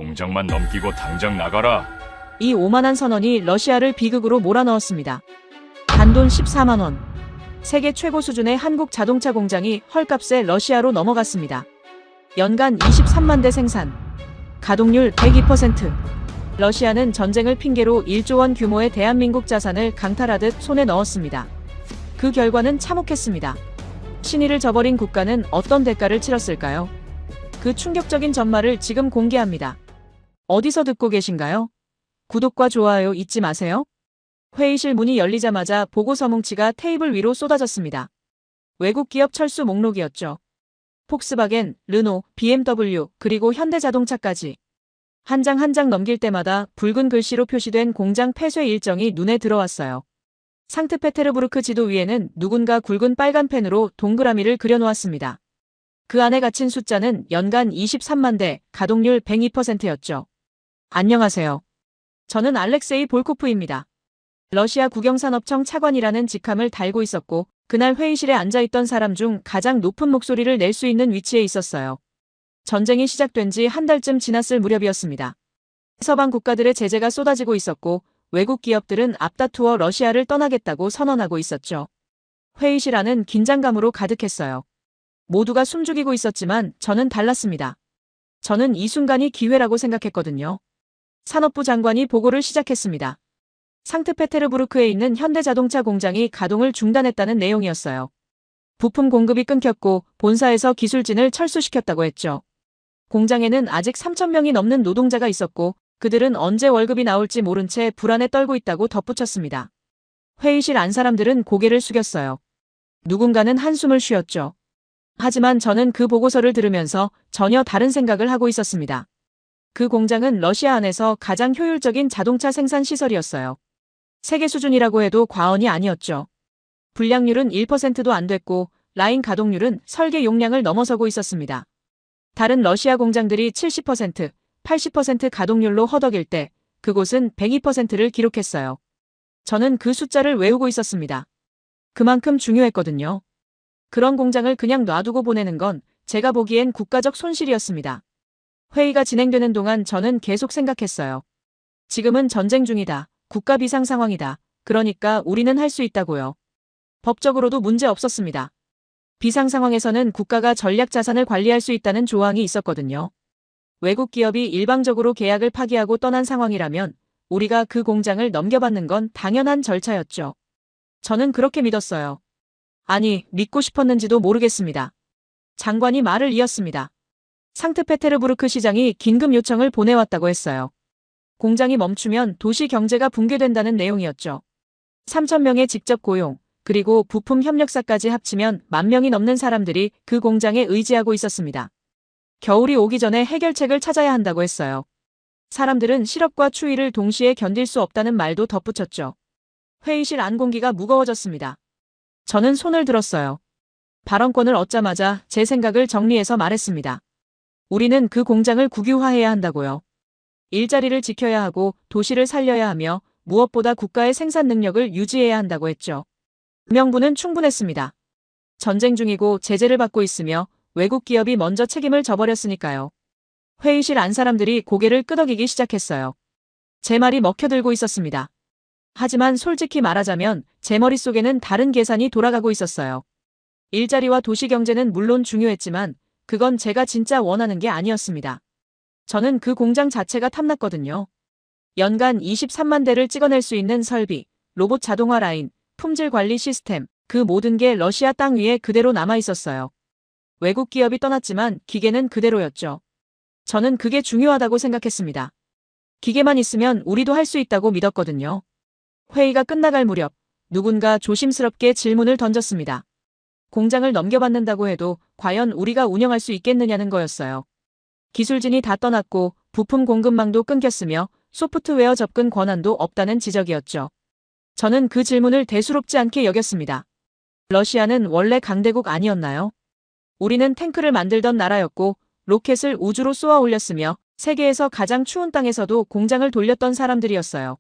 공장만 넘기고 당장 나가라. 이 오만한 선언이 러시아를 비극으로 몰아넣었습니다. 단돈 14만 원. 세계 최고 수준의 한국 자동차 공장이 헐값에 러시아로 넘어갔습니다. 연간 23만 대 생산. 가동률 102%. 러시아는 전쟁을 핑계로 1조 원 규모의 대한민국 자산을 강탈하듯 손에 넣었습니다. 그 결과는 참혹했습니다. 신의를 저버린 국가는 어떤 대가를 치렀을까요? 그 충격적인 전말을 지금 공개합니다. 어디서 듣고 계신가요? 구독과 좋아요 잊지 마세요. 회의실 문이 열리자마자 보고서 뭉치가 테이블 위로 쏟아졌습니다. 외국 기업 철수 목록이었죠. 폭스바겐, 르노, BMW, 그리고 현대자동차까지. 한 장 한 장 넘길 때마다 붉은 글씨로 표시된 공장 폐쇄 일정이 눈에 들어왔어요. 상트페테르부르크 지도 위에는 누군가 굵은 빨간 펜으로 동그라미를 그려놓았습니다. 그 안에 갇힌 숫자는 연간 23만 대, 가동률 102%였죠. 안녕하세요. 저는 알렉세이 볼코프입니다. 러시아 국영산업청 차관이라는 직함을 달고 있었고 그날 회의실에 앉아있던 사람 중 가장 높은 목소리를 낼 수 있는 위치에 있었어요. 전쟁이 시작된 지 한 달쯤 지났을 무렵이었습니다. 서방 국가들의 제재가 쏟아지고 있었고 외국 기업들은 앞다투어 러시아를 떠나겠다고 선언하고 있었죠. 회의실 안은 긴장감으로 가득했어요. 모두가 숨죽이고 있었지만 저는 달랐습니다. 저는 이 순간이 기회라고 생각했거든요. 산업부 장관이 보고를 시작했습니다. 상트페테르부르크에 있는 현대자동차 공장이 가동을 중단했다는 내용이었어요. 부품 공급이 끊겼고 본사에서 기술진을 철수시켰다고 했죠. 공장에는 아직 3,000명이 넘는 노동자가 있었고 그들은 언제 월급이 나올지 모른 채 불안에 떨고 있다고 덧붙였습니다. 회의실 안 사람들은 고개를 숙였어요. 누군가는 한숨을 쉬었죠. 하지만 저는 그 보고서를 들으면서 전혀 다른 생각을 하고 있었습니다. 그 공장은 러시아 안에서 가장 효율적인 자동차 생산 시설이었어요. 세계 수준이라고 해도 과언이 아니었죠. 불량률은 1%도 안 됐고 라인 가동률은 설계 용량을 넘어서고 있었습니다. 다른 러시아 공장들이 70%, 80% 가동률로 허덕일 때 그곳은 102%를 기록했어요. 저는 그 숫자를 외우고 있었습니다. 그만큼 중요했거든요. 그런 공장을 그냥 놔두고 보내는 건 제가 보기엔 국가적 손실이었습니다. 회의가 진행되는 동안 저는 계속 생각했어요. 지금은 전쟁 중이다. 국가 비상 상황이다. 그러니까 우리는 할 수 있다고요. 법적으로도 문제 없었습니다. 비상 상황에서는 국가가 전략 자산을 관리할 수 있다는 조항이 있었거든요. 외국 기업이 일방적으로 계약을 파기하고 떠난 상황이라면 우리가 그 공장을 넘겨받는 건 당연한 절차였죠. 저는 그렇게 믿었어요. 아니, 믿고 싶었는지도 모르겠습니다. 장관이 말을 이었습니다. 상트페테르부르크 시장이 긴급 요청을 보내왔다고 했어요. 공장이 멈추면 도시 경제가 붕괴된다는 내용이었죠. 3,000명의 직접 고용, 그리고 부품 협력사까지 합치면 10,000명이 넘는 사람들이 그 공장에 의지하고 있었습니다. 겨울이 오기 전에 해결책을 찾아야 한다고 했어요. 사람들은 시럽과 추위를 동시에 견딜 수 없다는 말도 덧붙였죠. 회의실 안 공기가 무거워졌습니다. 저는 손을 들었어요. 발언권을 얻자마자 제 생각을 정리해서 말했습니다. 우리는 그 공장을 국유화해야 한다고요. 일자리를 지켜야 하고 도시를 살려야 하며 무엇보다 국가의 생산 능력을 유지해야 한다고 했죠. 명분은 충분했습니다. 전쟁 중이고 제재를 받고 있으며 외국 기업이 먼저 책임을 져버렸으니까요. 회의실 안 사람들이 고개를 끄덕이기 시작했어요. 제 말이 먹혀들고 있었습니다. 하지만 솔직히 말하자면 제 머릿속에는 다른 계산이 돌아가고 있었어요. 일자리와 도시 경제는 물론 중요했지만 그건 제가 진짜 원하는 게 아니었습니다. 저는 그 공장 자체가 탐났거든요. 연간 23만 대를 찍어낼 수 있는 설비, 로봇 자동화 라인, 품질 관리 시스템, 그 모든 게 러시아 땅 위에 그대로 남아 있었어요. 외국 기업이 떠났지만 기계는 그대로였죠. 저는 그게 중요하다고 생각했습니다. 기계만 있으면 우리도 할 수 있다고 믿었거든요. 회의가 끝나갈 무렵 누군가 조심스럽게 질문을 던졌습니다. 공장을 넘겨받는다고 해도 과연 우리가 운영할 수 있겠느냐는 거였어요. 기술진이 다 떠났고 부품 공급망도 끊겼으며 소프트웨어 접근 권한도 없다는 지적이었죠. 저는 그 질문을 대수롭지 않게 여겼습니다. 러시아는 원래 강대국 아니었나요? 우리는 탱크를 만들던 나라였고 로켓을 우주로 쏘아 올렸으며 세계에서 가장 추운 땅에서도 공장을 돌렸던 사람들이었어요.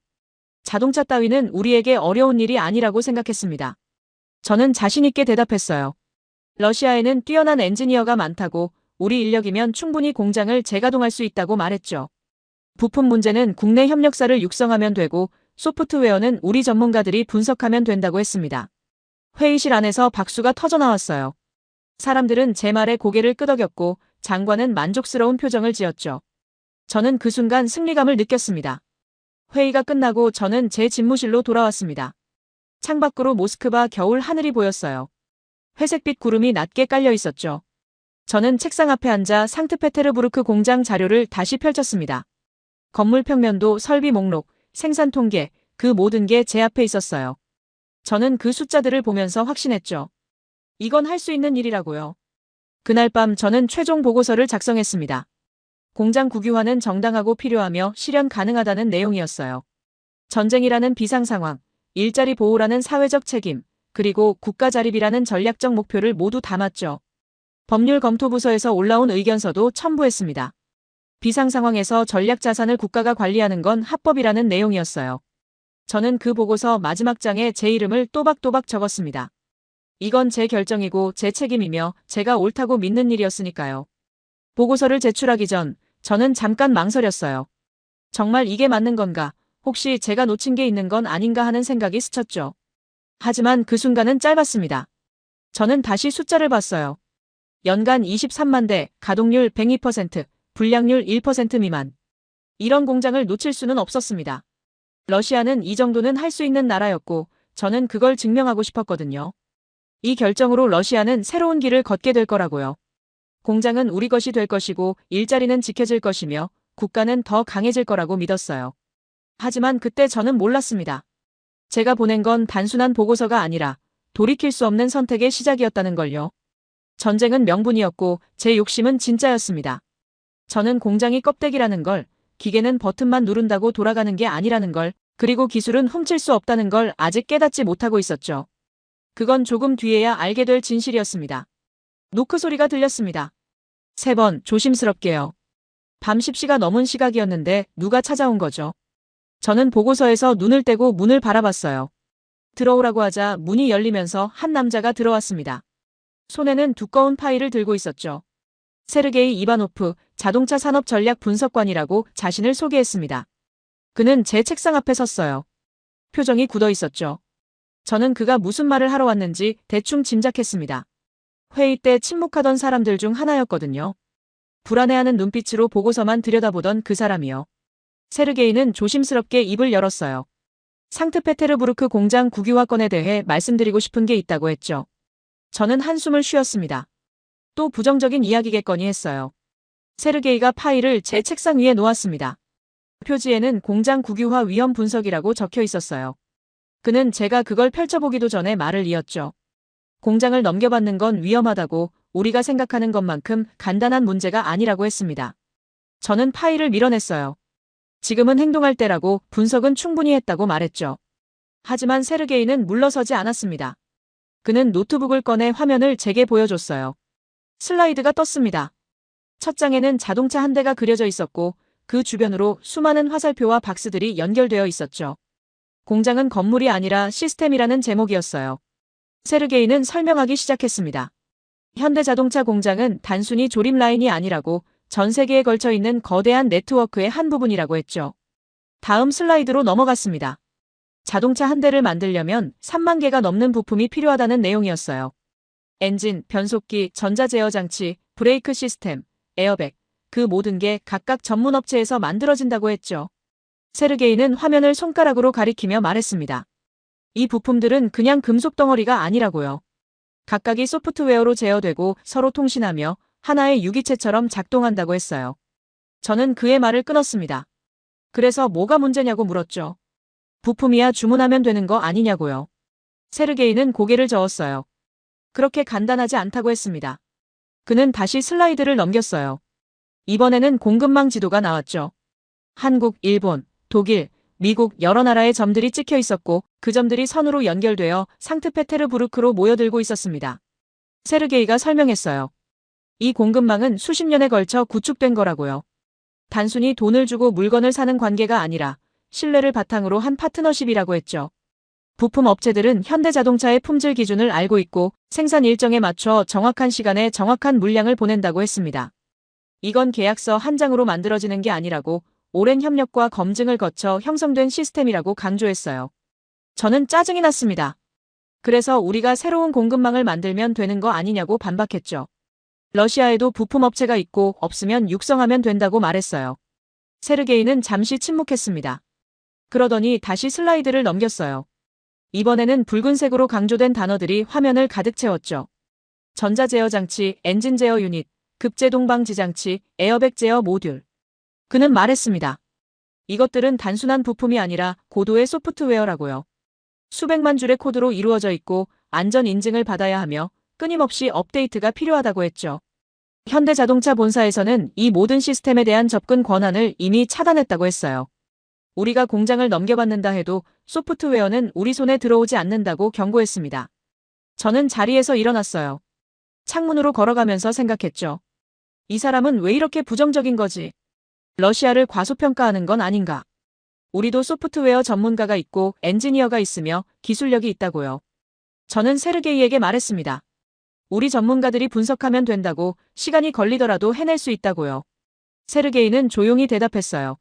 자동차 따위는 우리에게 어려운 일이 아니라고 생각했습니다. 저는 자신 있게 대답했어요. 러시아에는 뛰어난 엔지니어가 많다고 우리 인력이면 충분히 공장을 재가동할 수 있다고 말했죠. 부품 문제는 국내 협력사를 육성하면 되고 소프트웨어는 우리 전문가들이 분석하면 된다고 했습니다. 회의실 안에서 박수가 터져나왔어요. 사람들은 제 말에 고개를 끄덕였고 장관은 만족스러운 표정을 지었죠. 저는 그 순간 승리감을 느꼈습니다. 회의가 끝나고 저는 제 집무실로 돌아왔습니다. 창밖으로 모스크바 겨울 하늘이 보였어요. 회색빛 구름이 낮게 깔려 있었죠. 저는 책상 앞에 앉아 상트페테르부르크 공장 자료를 다시 펼쳤습니다. 건물 평면도, 설비 목록, 생산 통계, 그 모든 게 제 앞에 있었어요. 저는 그 숫자들을 보면서 확신했죠. 이건 할 수 있는 일이라고요. 그날 밤 저는 최종 보고서를 작성했습니다. 공장 국유화는 정당하고 필요하며 실현 가능하다는 내용이었어요. 전쟁이라는 비상 상황, 일자리 보호라는 사회적 책임, 그리고 국가 자립이라는 전략적 목표를 모두 담았죠. 법률 검토부서에서 올라온 의견서도 첨부했습니다. 비상 상황에서 전략 자산을 국가가 관리하는 건 합법이라는 내용이었어요. 저는 그 보고서 마지막 장에 제 이름을 또박또박 적었습니다. 이건 제 결정이고 제 책임이며 제가 옳다고 믿는 일이었으니까요. 보고서를 제출하기 전 저는 잠깐 망설였어요. 정말 이게 맞는 건가? 혹시 제가 놓친 게 있는 건 아닌가 하는 생각이 스쳤죠. 하지만 그 순간은 짧았습니다. 저는 다시 숫자를 봤어요. 연간 23만 대, 가동률 102%, 불량률 1% 미만. 이런 공장을 놓칠 수는 없었습니다. 러시아는 이 정도는 할 수 있는 나라였고 저는 그걸 증명하고 싶었거든요. 이 결정으로 러시아는 새로운 길을 걷게 될 거라고요. 공장은 우리 것이 될 것이고 일자리는 지켜질 것이며 국가는 더 강해질 거라고 믿었어요. 하지만 그때 저는 몰랐습니다. 제가 보낸 건 단순한 보고서가 아니라 돌이킬 수 없는 선택의 시작이었다는 걸요. 전쟁은 명분이었고 제 욕심은 진짜였습니다. 저는 공장이 껍데기라는 걸, 기계는 버튼만 누른다고 돌아가는 게 아니라는 걸, 그리고 기술은 훔칠 수 없다는 걸 아직 깨닫지 못하고 있었죠. 그건 조금 뒤에야 알게 될 진실이었습니다. 노크 소리가 들렸습니다. 3번 조심스럽게요. 밤 10시가 넘은 시각이었는데 누가 찾아온 거죠. 저는 보고서에서 눈을 떼고 문을 바라봤어요. 들어오라고 하자 문이 열리면서 한 남자가 들어왔습니다. 손에는 두꺼운 파일을 들고 있었죠. 세르게이 이바노프 자동차 산업 전략 분석관이라고 자신을 소개했습니다. 그는 제 책상 앞에 섰어요. 표정이 굳어 있었죠. 저는 그가 무슨 말을 하러 왔는지 대충 짐작했습니다. 회의 때 침묵하던 사람들 중 하나였거든요. 불안해하는 눈빛으로 보고서만 들여다보던 그 사람이요. 세르게이는 조심스럽게 입을 열었어요. 상트페테르부르크 공장 국유화건에 대해 말씀드리고 싶은 게 있다고 했죠. 저는 한숨을 쉬었습니다. 또 부정적인 이야기겠거니 했어요. 세르게이가 파일을 제 책상 위에 놓았습니다. 표지에는 공장 국유화 위험 분석이라고 적혀 있었어요. 그는 제가 그걸 펼쳐보기도 전에 말을 이었죠. 공장을 넘겨받는 건 위험하다고, 우리가 생각하는 것만큼 간단한 문제가 아니라고 했습니다. 저는 파일을 밀어냈어요. 지금은 행동할 때라고, 분석은 충분히 했다고 말했죠. 하지만 세르게이는 물러서지 않았습니다. 그는 노트북을 꺼내 화면을 제게 보여줬어요. 슬라이드가 떴습니다. 첫 장에는 자동차 한 대가 그려져 있었고 그 주변으로 수많은 화살표와 박스들이 연결되어 있었죠. 공장은 건물이 아니라 시스템이라는 제목이었어요. 세르게이는 설명하기 시작했습니다. 현대자동차 공장은 단순히 조립 라인이 아니라고, 전 세계에 걸쳐 있는 거대한 네트워크의 한 부분이라고 했죠. 다음 슬라이드로 넘어갔습니다. 자동차 한 대를 만들려면 3만 개가 넘는 부품이 필요하다는 내용이었어요. 엔진, 변속기, 전자제어 장치, 브레이크 시스템, 에어백, 그 모든 게 각각 전문 업체에서 만들어진다고 했죠. 세르게이는 화면을 손가락으로 가리키며 말했습니다. 이 부품들은 그냥 금속 덩어리가 아니라고요. 각각이 소프트웨어로 제어되고 서로 통신하며 하나의 유기체처럼 작동한다고 했어요. 저는 그의 말을 끊었습니다. 그래서 뭐가 문제냐고 물었죠. 부품이야 주문하면 되는 거 아니냐고요. 세르게이는 고개를 저었어요. 그렇게 간단하지 않다고 했습니다. 그는 다시 슬라이드를 넘겼어요. 이번에는 공급망 지도가 나왔죠. 한국, 일본, 독일, 미국 여러 나라의 점들이 찍혀 있었고 그 점들이 선으로 연결되어 상트페테르부르크로 모여들고 있었습니다. 세르게이가 설명했어요. 이 공급망은 수십 년에 걸쳐 구축된 거라고요. 단순히 돈을 주고 물건을 사는 관계가 아니라 신뢰를 바탕으로 한 파트너십이라고 했죠. 부품 업체들은 현대자동차의 품질 기준을 알고 있고 생산 일정에 맞춰 정확한 시간에 정확한 물량을 보낸다고 했습니다. 이건 계약서 한 장으로 만들어지는 게 아니라고, 오랜 협력과 검증을 거쳐 형성된 시스템이라고 강조했어요. 저는 짜증이 났습니다. 그래서 우리가 새로운 공급망을 만들면 되는 거 아니냐고 반박했죠. 러시아에도 부품업체가 있고 없으면 육성하면 된다고 말했어요. 세르게이는 잠시 침묵했습니다. 그러더니 다시 슬라이드를 넘겼어요. 이번에는 붉은색으로 강조된 단어들이 화면을 가득 채웠죠. 전자제어 장치, 엔진 제어 유닛, 급제동 방지 장치, 에어백 제어 모듈. 그는 말했습니다. 이것들은 단순한 부품이 아니라 고도의 소프트웨어라고요. 수백만 줄의 코드로 이루어져 있고 안전 인증을 받아야 하며 끊임없이 업데이트가 필요하다고 했죠. 현대자동차 본사에서는 이 모든 시스템에 대한 접근 권한을 이미 차단했다고 했어요. 우리가 공장을 넘겨받는다 해도 소프트웨어는 우리 손에 들어오지 않는다고 경고했습니다. 저는 자리에서 일어났어요. 창문으로 걸어가면서 생각했죠. 이 사람은 왜 이렇게 부정적인 거지? 러시아를 과소평가하는 건 아닌가? 우리도 소프트웨어 전문가가 있고 엔지니어가 있으며 기술력이 있다고요. 저는 세르게이에게 말했습니다. 우리 전문가들이 분석하면 된다고, 시간이 걸리더라도 해낼 수 있다고요. 세르게이는 조용히 대답했어요.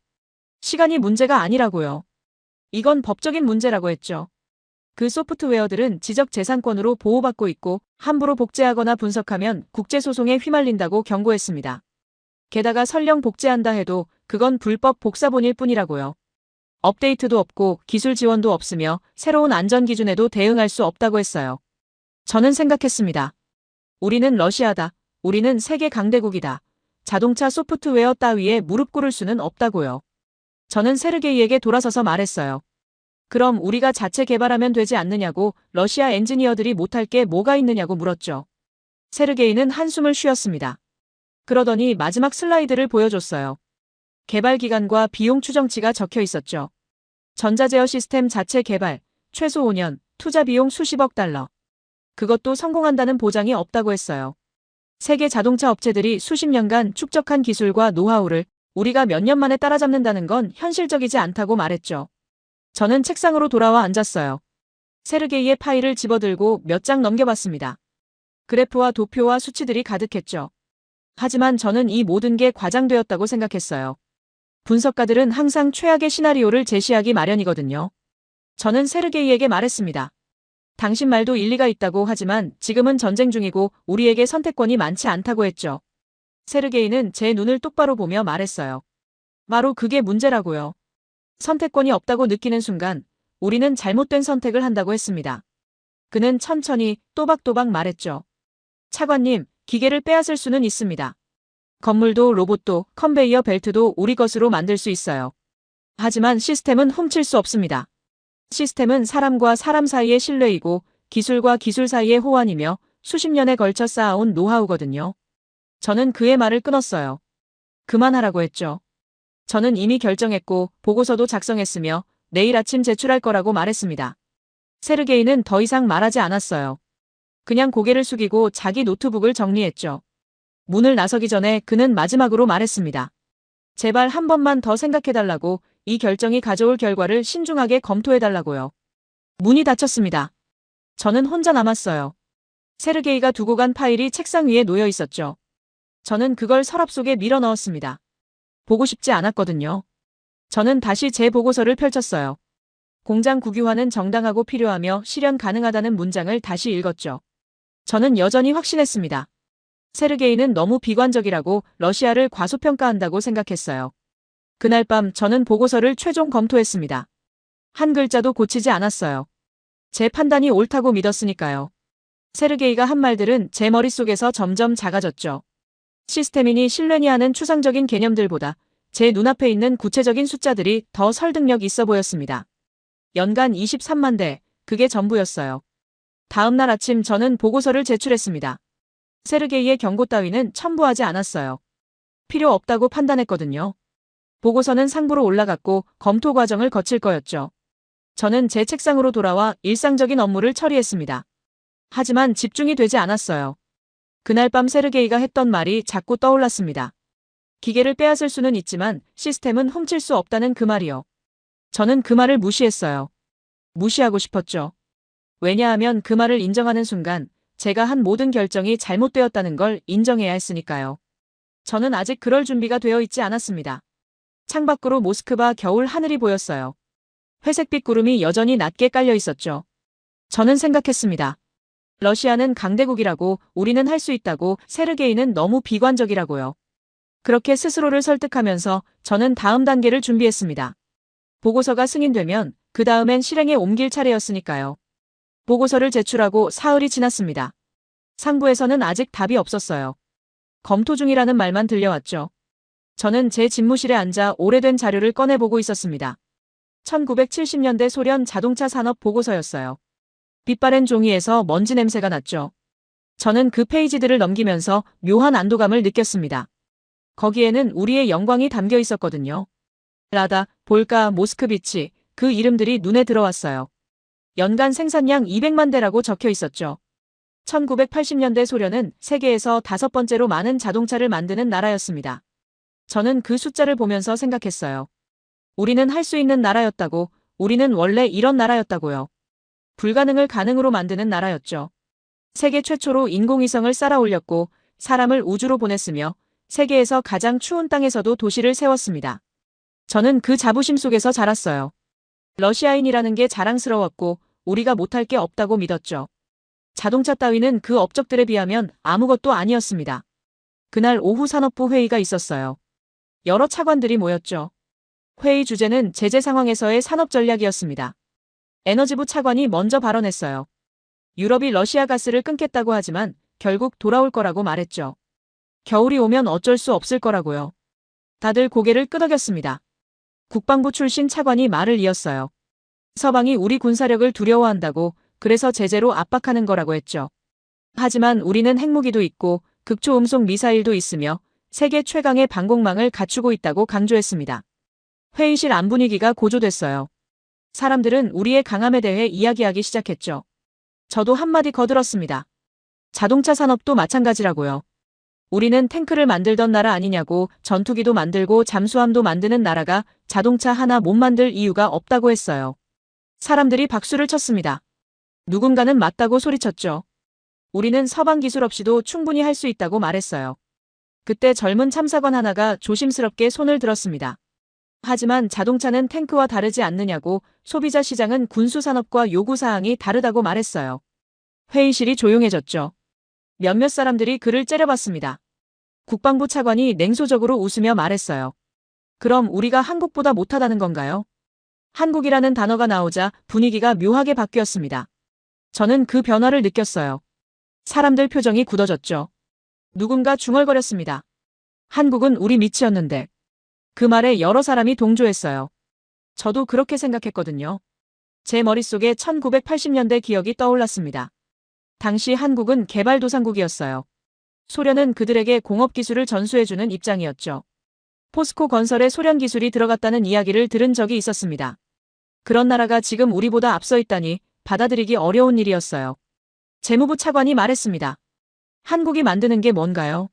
시간이 문제가 아니라고요. 이건 법적인 문제라고 했죠. 그 소프트웨어들은 지적재산권으로 보호받고 있고 함부로 복제하거나 분석하면 국제소송에 휘말린다고 경고했습니다. 게다가 설령 복제한다 해도 그건 불법 복사본일 뿐이라고요. 업데이트도 없고 기술 지원도 없으며 새로운 안전기준에도 대응할 수 없다고 했어요. 저는 생각했습니다. 우리는 러시아다. 우리는 세계 강대국이다. 자동차 소프트웨어 따위에 무릎 꿇을 수는 없다고요. 저는 세르게이에게 돌아서서 말했어요. 그럼 우리가 자체 개발하면 되지 않느냐고, 러시아 엔지니어들이 못할 게 뭐가 있느냐고 물었죠. 세르게이는 한숨을 쉬었습니다. 그러더니 마지막 슬라이드를 보여줬어요. 개발 기간과 비용 추정치가 적혀 있었죠. 전자제어 시스템 자체 개발, 최소 5년, 투자 비용 수십억 달러. 그것도 성공한다는 보장이 없다고 했어요. 세계 자동차 업체들이 수십 년간 축적한 기술과 노하우를 우리가 몇 년 만에 따라잡는다는 건 현실적이지 않다고 말했죠. 저는 책상으로 돌아와 앉았어요. 세르게이의 파일을 집어들고 몇 장 넘겨봤습니다. 그래프와 도표와 수치들이 가득했죠. 하지만 저는 이 모든 게 과장되었다고 생각했어요. 분석가들은 항상 최악의 시나리오를 제시하기 마련이거든요. 저는 세르게이에게 말했습니다. 당신 말도 일리가 있다고, 하지만 지금은 전쟁 중이고 우리에게 선택권이 많지 않다고 했죠. 세르게이는 제 눈을 똑바로 보며 말했어요. 바로 그게 문제라고요. 선택권이 없다고 느끼는 순간 우리는 잘못된 선택을 한다고 했습니다. 그는 천천히 또박또박 말했죠. 차관님, 기계를 빼앗을 수는 있습니다. 건물도 로봇도 컨베이어 벨트도 우리 것으로 만들 수 있어요. 하지만 시스템은 훔칠 수 없습니다. 시스템은 사람과 사람 사이의 신뢰이고 기술과 기술 사이의 호환이며 수십 년에 걸쳐 쌓아온 노하우거든요. 저는 그의 말을 끊었어요. 그만하라고 했죠. 저는 이미 결정했고 보고서도 작성했으며 내일 아침 제출할 거라고 말했습니다. 세르게이는 더 이상 말하지 않았어요. 그냥 고개를 숙이고 자기 노트북을 정리했죠. 문을 나서기 전에 그는 마지막으로 말했습니다. 제발 한 번만 더 생각해달라고, 이 결정이 가져올 결과를 신중하게 검토해달라고요. 문이 닫혔습니다. 저는 혼자 남았어요. 세르게이가 두고 간 파일이 책상 위에 놓여 있었죠. 저는 그걸 서랍 속에 밀어 넣었습니다. 보고 싶지 않았거든요. 저는 다시 제 보고서를 펼쳤어요. 공장 국유화는 정당하고 필요하며 실현 가능하다는 문장을 다시 읽었죠. 저는 여전히 확신했습니다. 세르게이는 너무 비관적이라고, 러시아를 과소평가한다고 생각했어요. 그날 밤 저는 보고서를 최종 검토했습니다. 한 글자도 고치지 않았어요. 제 판단이 옳다고 믿었으니까요. 세르게이가 한 말들은 제 머릿속에서 점점 작아졌죠. 시스템이니 신뢰니 하는 추상적인 개념들보다 제 눈앞에 있는 구체적인 숫자들이 더 설득력 있어 보였습니다. 연간 23만 대, 그게 전부였어요. 다음 날 아침 저는 보고서를 제출했습니다. 세르게이의 경고 따위는 첨부하지 않았어요. 필요 없다고 판단했거든요. 보고서는 상부로 올라갔고 검토 과정을 거칠 거였죠. 저는 제 책상으로 돌아와 일상적인 업무를 처리했습니다. 하지만 집중이 되지 않았어요. 그날 밤 세르게이가 했던 말이 자꾸 떠올랐습니다. 기계를 빼앗을 수는 있지만 시스템은 훔칠 수 없다는 그 말이요. 저는 그 말을 무시했어요. 무시하고 싶었죠. 왜냐하면 그 말을 인정하는 순간 제가 한 모든 결정이 잘못되었다는 걸 인정해야 했으니까요. 저는 아직 그럴 준비가 되어 있지 않았습니다. 창밖으로 모스크바 겨울 하늘이 보였어요. 회색빛 구름이 여전히 낮게 깔려 있었죠. 저는 생각했습니다. 러시아는 강대국이라고, 우리는 할 수 있다고, 세르게이는 너무 비관적이라고요. 그렇게 스스로를 설득하면서 저는 다음 단계를 준비했습니다. 보고서가 승인되면 그 다음엔 실행에 옮길 차례였으니까요. 보고서를 제출하고 사흘이 지났습니다. 상부에서는 아직 답이 없었어요. 검토 중이라는 말만 들려왔죠. 저는 제 집무실에 앉아 오래된 자료를 꺼내보고 있었습니다. 1970년대 소련 자동차 산업 보고서였어요. 빛바랜 종이에서 먼지 냄새가 났죠. 저는 그 페이지들을 넘기면서 묘한 안도감을 느꼈습니다. 거기에는 우리의 영광이 담겨 있었거든요. 라다, 볼가, 모스크비치, 그 이름들이 눈에 들어왔어요. 연간 생산량 200만 대라고 적혀 있었죠. 1980년대 소련은 세계에서 5번째로 많은 자동차를 만드는 나라였습니다. 저는 그 숫자를 보면서 생각했어요. 우리는 할 수 있는 나라였다고, 우리는 원래 이런 나라였다고요. 불가능을 가능으로 만드는 나라였죠. 세계 최초로 인공위성을 쌓아 올렸고 사람을 우주로 보냈으며 세계에서 가장 추운 땅에서도 도시를 세웠습니다. 저는 그 자부심 속에서 자랐어요. 러시아인이라는 게 자랑스러웠고 우리가 못할 게 없다고 믿었죠. 자동차 따위는 그 업적들에 비하면 아무것도 아니었습니다. 그날 오후 산업부 회의가 있었어요. 여러 차관들이 모였죠. 회의 주제는 제재 상황에서의 산업 전략이었습니다. 에너지부 차관이 먼저 발언했어요. 유럽이 러시아 가스를 끊겠다고 하지만 결국 돌아올 거라고 말했죠. 겨울이 오면 어쩔 수 없을 거라고요. 다들 고개를 끄덕였습니다. 국방부 출신 차관이 말을 이었어요. 서방이 우리 군사력을 두려워한다고, 그래서 제재로 압박하는 거라고 했죠. 하지만 우리는 핵무기도 있고 극초음속 미사일도 있으며 세계 최강의 방공망을 갖추고 있다고 강조했습니다. 회의실 안 분위기가 고조됐어요. 사람들은 우리의 강함에 대해 이야기하기 시작했죠. 저도 한마디 거들었습니다. 자동차 산업도 마찬가지라고요. 우리는 탱크를 만들던 나라 아니냐고, 전투기도 만들고 잠수함도 만드는 나라가 자동차 하나 못 만들 이유가 없다고 했어요. 사람들이 박수를 쳤습니다. 누군가는 맞다고 소리쳤죠. 우리는 서방 기술 없이도 충분히 할 수 있다고 말했어요. 그때 젊은 참사관 하나가 조심스럽게 손을 들었습니다. 하지만 자동차는 탱크와 다르지 않느냐고, 소비자 시장은 군수산업과 요구사항이 다르다고 말했어요. 회의실이 조용해졌죠. 몇몇 사람들이 그를 째려봤습니다. 국방부 차관이 냉소적으로 웃으며 말했어요. 그럼 우리가 한국보다 못하다는 건가요? 한국이라는 단어가 나오자 분위기가 묘하게 바뀌었습니다. 저는 그 변화를 느꼈어요. 사람들 표정이 굳어졌죠. 누군가 중얼거렸습니다. 한국은 우리 밑이었는데. 그 말에 여러 사람이 동조했어요. 저도 그렇게 생각했거든요. 제 머릿속에 1980년대 기억이 떠올랐습니다. 당시 한국은 개발도상국이었어요. 소련은 그들에게 공업기술을 전수해주는 입장이었죠. 포스코 건설에 소련 기술이 들어갔다는 이야기를 들은 적이 있었습니다. 그런 나라가 지금 우리보다 앞서 있다니 받아들이기 어려운 일이었어요. 재무부 차관이 말했습니다. 한국이 만드는 게 뭔가요?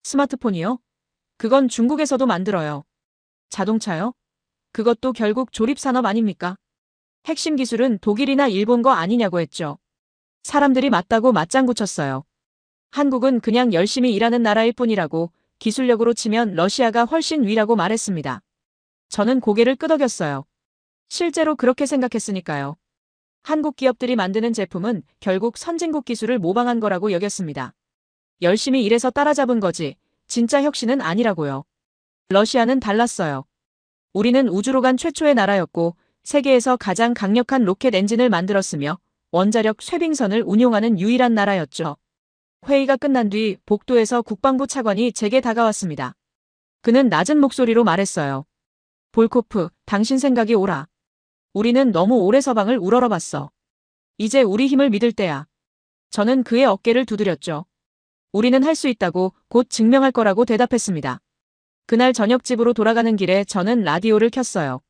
스마트폰이요? 그건 중국에서도 만들어요. 자동차요? 그것도 결국 조립산업 아닙니까? 핵심 기술은 독일이나 일본 거 아니냐고 했죠. 사람들이 맞다고 맞장구 쳤어요. 한국은 그냥 열심히 일하는 나라일 뿐이라고, 기술력으로 치면 러시아가 훨씬 위라고 말했습니다. 저는 고개를 끄덕였어요. 실제로 그렇게 생각했으니까요. 한국 기업들이 만드는 제품은 결국 선진국 기술을 모방한 거라고 여겼습니다. 열심히 일해서 따라잡은 거지, 진짜 혁신은 아니라고요. 러시아는 달랐어요. 우리는 우주로 간 최초의 나라였고 세계에서 가장 강력한 로켓 엔진을 만들었으며 원자력 쇄빙선을 운용하는 유일한 나라였죠. 회의가 끝난 뒤 복도에서 국방부 차관이 제게 다가왔습니다. 그는 낮은 목소리로 말했어요. 볼코프, 당신 생각이 옳아. 우리는 너무 오래 서방을 우러러봤어. 이제 우리 힘을 믿을 때야. 저는 그의 어깨를 두드렸죠. 우리는 할 수 있다고, 곧 증명할 거라고 대답했습니다. 그날 저녁 집으로 돌아가는 길에 저는 라디오를 켰어요.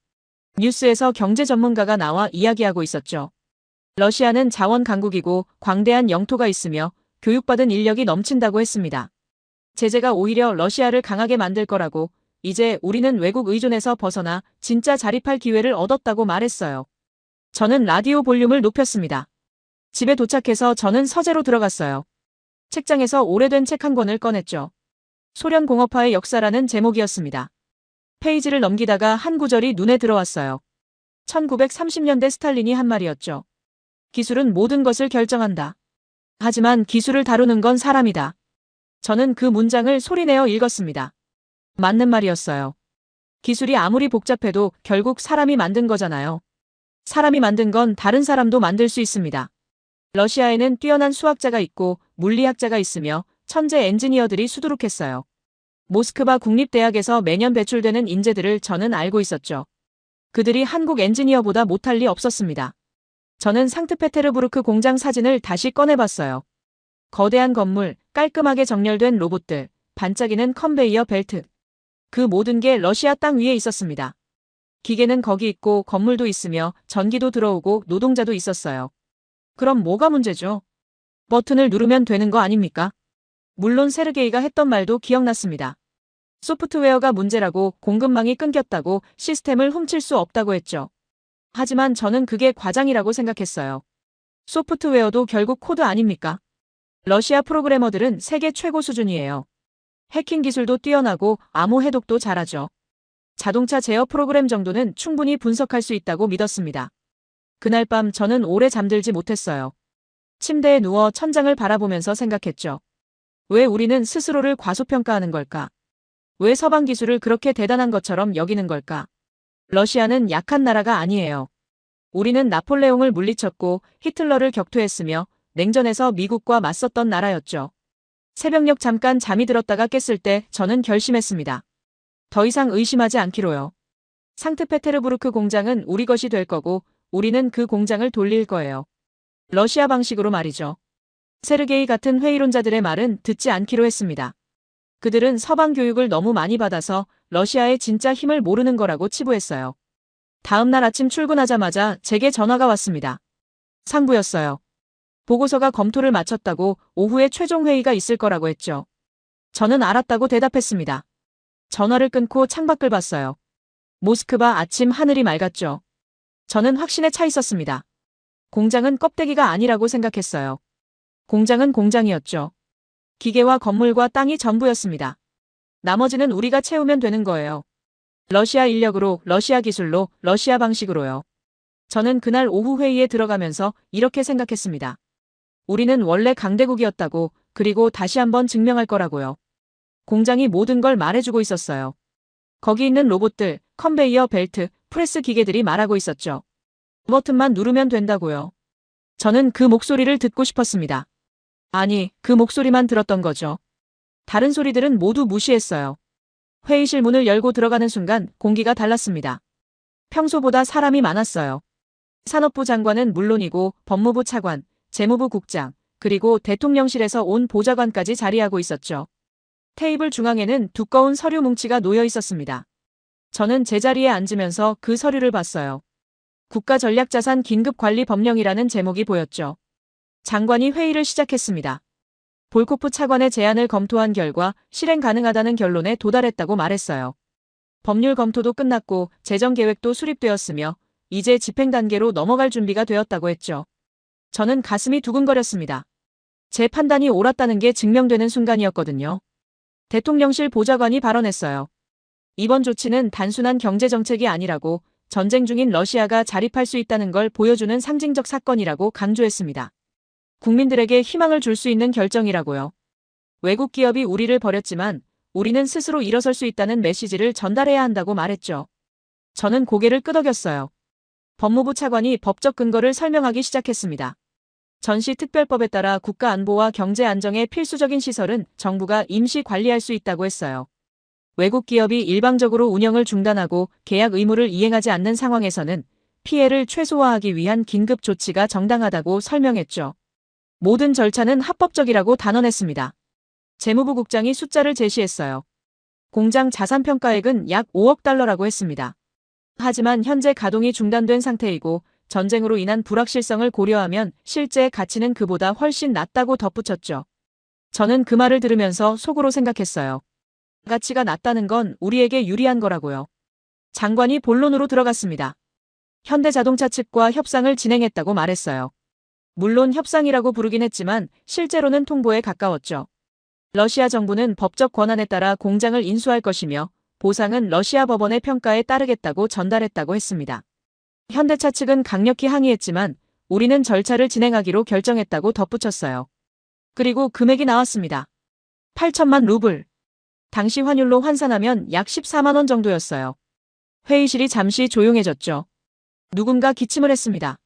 뉴스에서 경제 전문가가 나와 이야기하고 있었죠. 러시아는 자원 강국이고 광대한 영토가 있으며 교육받은 인력이 넘친다고 했습니다. 제재가 오히려 러시아를 강하게 만들 거라고, 이제 우리는 외국 의존에서 벗어나 진짜 자립할 기회를 얻었다고 말했어요. 저는 라디오 볼륨을 높였습니다. 집에 도착해서 저는 서재로 들어갔어요. 책장에서 오래된 책 한 권을 꺼냈죠. 소련 공업화의 역사라는 제목이었습니다. 페이지를 넘기다가 한 구절이 눈에 들어왔어요. 1930년대 스탈린이 한 말이었죠. 기술은 모든 것을 결정한다. 하지만 기술을 다루는 건 사람이다. 저는 그 문장을 소리내어 읽었습니다. 맞는 말이었어요. 기술이 아무리 복잡해도 결국 사람이 만든 거잖아요. 사람이 만든 건 다른 사람도 만들 수 있습니다. 러시아에는 뛰어난 수학자가 있고 물리학자가 있으며 천재 엔지니어들이 수두룩했어요. 모스크바 국립대학에서 매년 배출되는 인재들을 저는 알고 있었죠. 그들이 한국 엔지니어보다 못할 리 없었습니다. 저는 상트페테르부르크 공장 사진을 다시 꺼내봤어요. 거대한 건물, 깔끔하게 정렬된 로봇들, 반짝이는 컨베이어 벨트. 그 모든 게 러시아 땅 위에 있었습니다. 기계는 거기 있고 건물도 있으며 전기도 들어오고 노동자도 있었어요. 그럼 뭐가 문제죠? 버튼을 누르면 되는 거 아닙니까? 물론 세르게이가 했던 말도 기억났습니다. 소프트웨어가 문제라고, 공급망이 끊겼다고, 시스템을 훔칠 수 없다고 했죠. 하지만 저는 그게 과장이라고 생각했어요. 소프트웨어도 결국 코드 아닙니까? 러시아 프로그래머들은 세계 최고 수준이에요. 해킹 기술도 뛰어나고 암호 해독도 잘하죠. 자동차 제어 프로그램 정도는 충분히 분석할 수 있다고 믿었습니다. 그날 밤 저는 오래 잠들지 못했어요. 침대에 누워 천장을 바라보면서 생각했죠. 왜 우리는 스스로를 과소평가하는 걸까? 왜 서방 기술을 그렇게 대단한 것처럼 여기는 걸까? 러시아는 약한 나라가 아니에요. 우리는 나폴레옹을 물리쳤고 히틀러를 격퇴했으며 냉전에서 미국과 맞섰던 나라였죠. 새벽녘 잠깐 잠이 들었다가 깼을 때 저는 결심했습니다. 더 이상 의심하지 않기로요. 상트페테르부르크 공장은 우리 것이 될 거고 우리는 그 공장을 돌릴 거예요. 러시아 방식으로 말이죠. 세르게이 같은 회의론자들의 말은 듣지 않기로 했습니다. 그들은 서방 교육을 너무 많이 받아서 러시아의 진짜 힘을 모르는 거라고 치부했어요. 다음 날 아침 출근하자마자 제게 전화가 왔습니다. 상부였어요. 보고서가 검토를 마쳤다고 오후에 최종 회의가 있을 거라고 했죠. 저는 알았다고 대답했습니다. 전화를 끊고 창밖을 봤어요. 모스크바 아침 하늘이 맑았죠. 저는 확신에 차 있었습니다. 공장은 껍데기가 아니라고 생각했어요. 공장은 공장이었죠. 기계와 건물과 땅이 전부였습니다. 나머지는 우리가 채우면 되는 거예요. 러시아 인력으로, 러시아 기술로, 러시아 방식으로요. 저는 그날 오후 회의에 들어가면서 이렇게 생각했습니다. 우리는 원래 강대국이었다고, 그리고 다시 한번 증명할 거라고요. 공장이 모든 걸 말해주고 있었어요. 거기 있는 로봇들, 컨베이어 벨트, 프레스 기계들이 말하고 있었죠. 버튼만 누르면 된다고요. 저는 그 목소리를 듣고 싶었습니다. 아니, 그 목소리만 들었던 거죠. 다른 소리들은 모두 무시했어요. 회의실 문을 열고 들어가는 순간 공기가 달랐습니다. 평소보다 사람이 많았어요. 산업부 장관은 물론이고 법무부 차관, 재무부 국장, 그리고 대통령실에서 온 보좌관까지 자리하고 있었죠. 테이블 중앙에는 두꺼운 서류 뭉치가 놓여 있었습니다. 저는 제자리에 앉으면서 그 서류를 봤어요. 국가전략자산 긴급관리법령이라는 제목이 보였죠. 장관이 회의를 시작했습니다. 볼코프 차관의 제안을 검토한 결과 실행 가능하다는 결론에 도달했다고 말했어요. 법률 검토도 끝났고 재정계획도 수립되었으며 이제 집행 단계로 넘어갈 준비가 되었다고 했죠. 저는 가슴이 두근거렸습니다. 제 판단이 옳았다는 게 증명되는 순간이었거든요. 대통령실 보좌관이 발언했어요. 이번 조치는 단순한 경제정책이 아니라고 전쟁 중인 러시아가 자립할 수 있다는 걸 보여주는 상징적 사건이라고 강조했습니다. 국민들에게 희망을 줄 수 있는 결정이라고요. 외국 기업이 우리를 버렸지만 우리는 스스로 일어설 수 있다는 메시지를 전달해야 한다고 말했죠. 저는 고개를 끄덕였어요. 법무부 차관이 법적 근거를 설명하기 시작했습니다. 전시특별법에 따라 국가 안보와 경제 안정의 필수적인 시설은 정부가 임시 관리할 수 있다고 했어요. 외국 기업이 일방적으로 운영을 중단하고 계약 의무를 이행하지 않는 상황에서는 피해를 최소화하기 위한 긴급 조치가 정당하다고 설명했죠. 모든 절차는 합법적이라고 단언했습니다. 재무부 국장이 숫자를 제시했어요. 공장 자산평가액은 약 5억 달러라고 했습니다. 하지만 현재 가동이 중단된 상태이고 전쟁으로 인한 불확실성을 고려하면 실제 가치는 그보다 훨씬 낮다고 덧붙였죠. 저는 그 말을 들으면서 속으로 생각했어요. 가치가 낮다는 건 우리에게 유리한 거라고요. 장관이 본론으로 들어갔습니다. 현대자동차 측과 협상을 진행했다고 말했어요. 물론 협상이라고 부르긴 했지만 실제로는 통보에 가까웠죠. 러시아 정부는 법적 권한에 따라 공장을 인수할 것이며 보상은 러시아 법원의 평가에 따르겠다고 전달했다고 했습니다. 현대차 측은 강력히 항의했지만 우리는 절차를 진행하기로 결정했다고 덧붙였어요. 그리고 금액이 나왔습니다. 8천만 루블. 당시 환율로 환산하면 약 14만 원 정도였어요. 회의실이 잠시 조용해졌죠. 누군가 기침을 했습니다.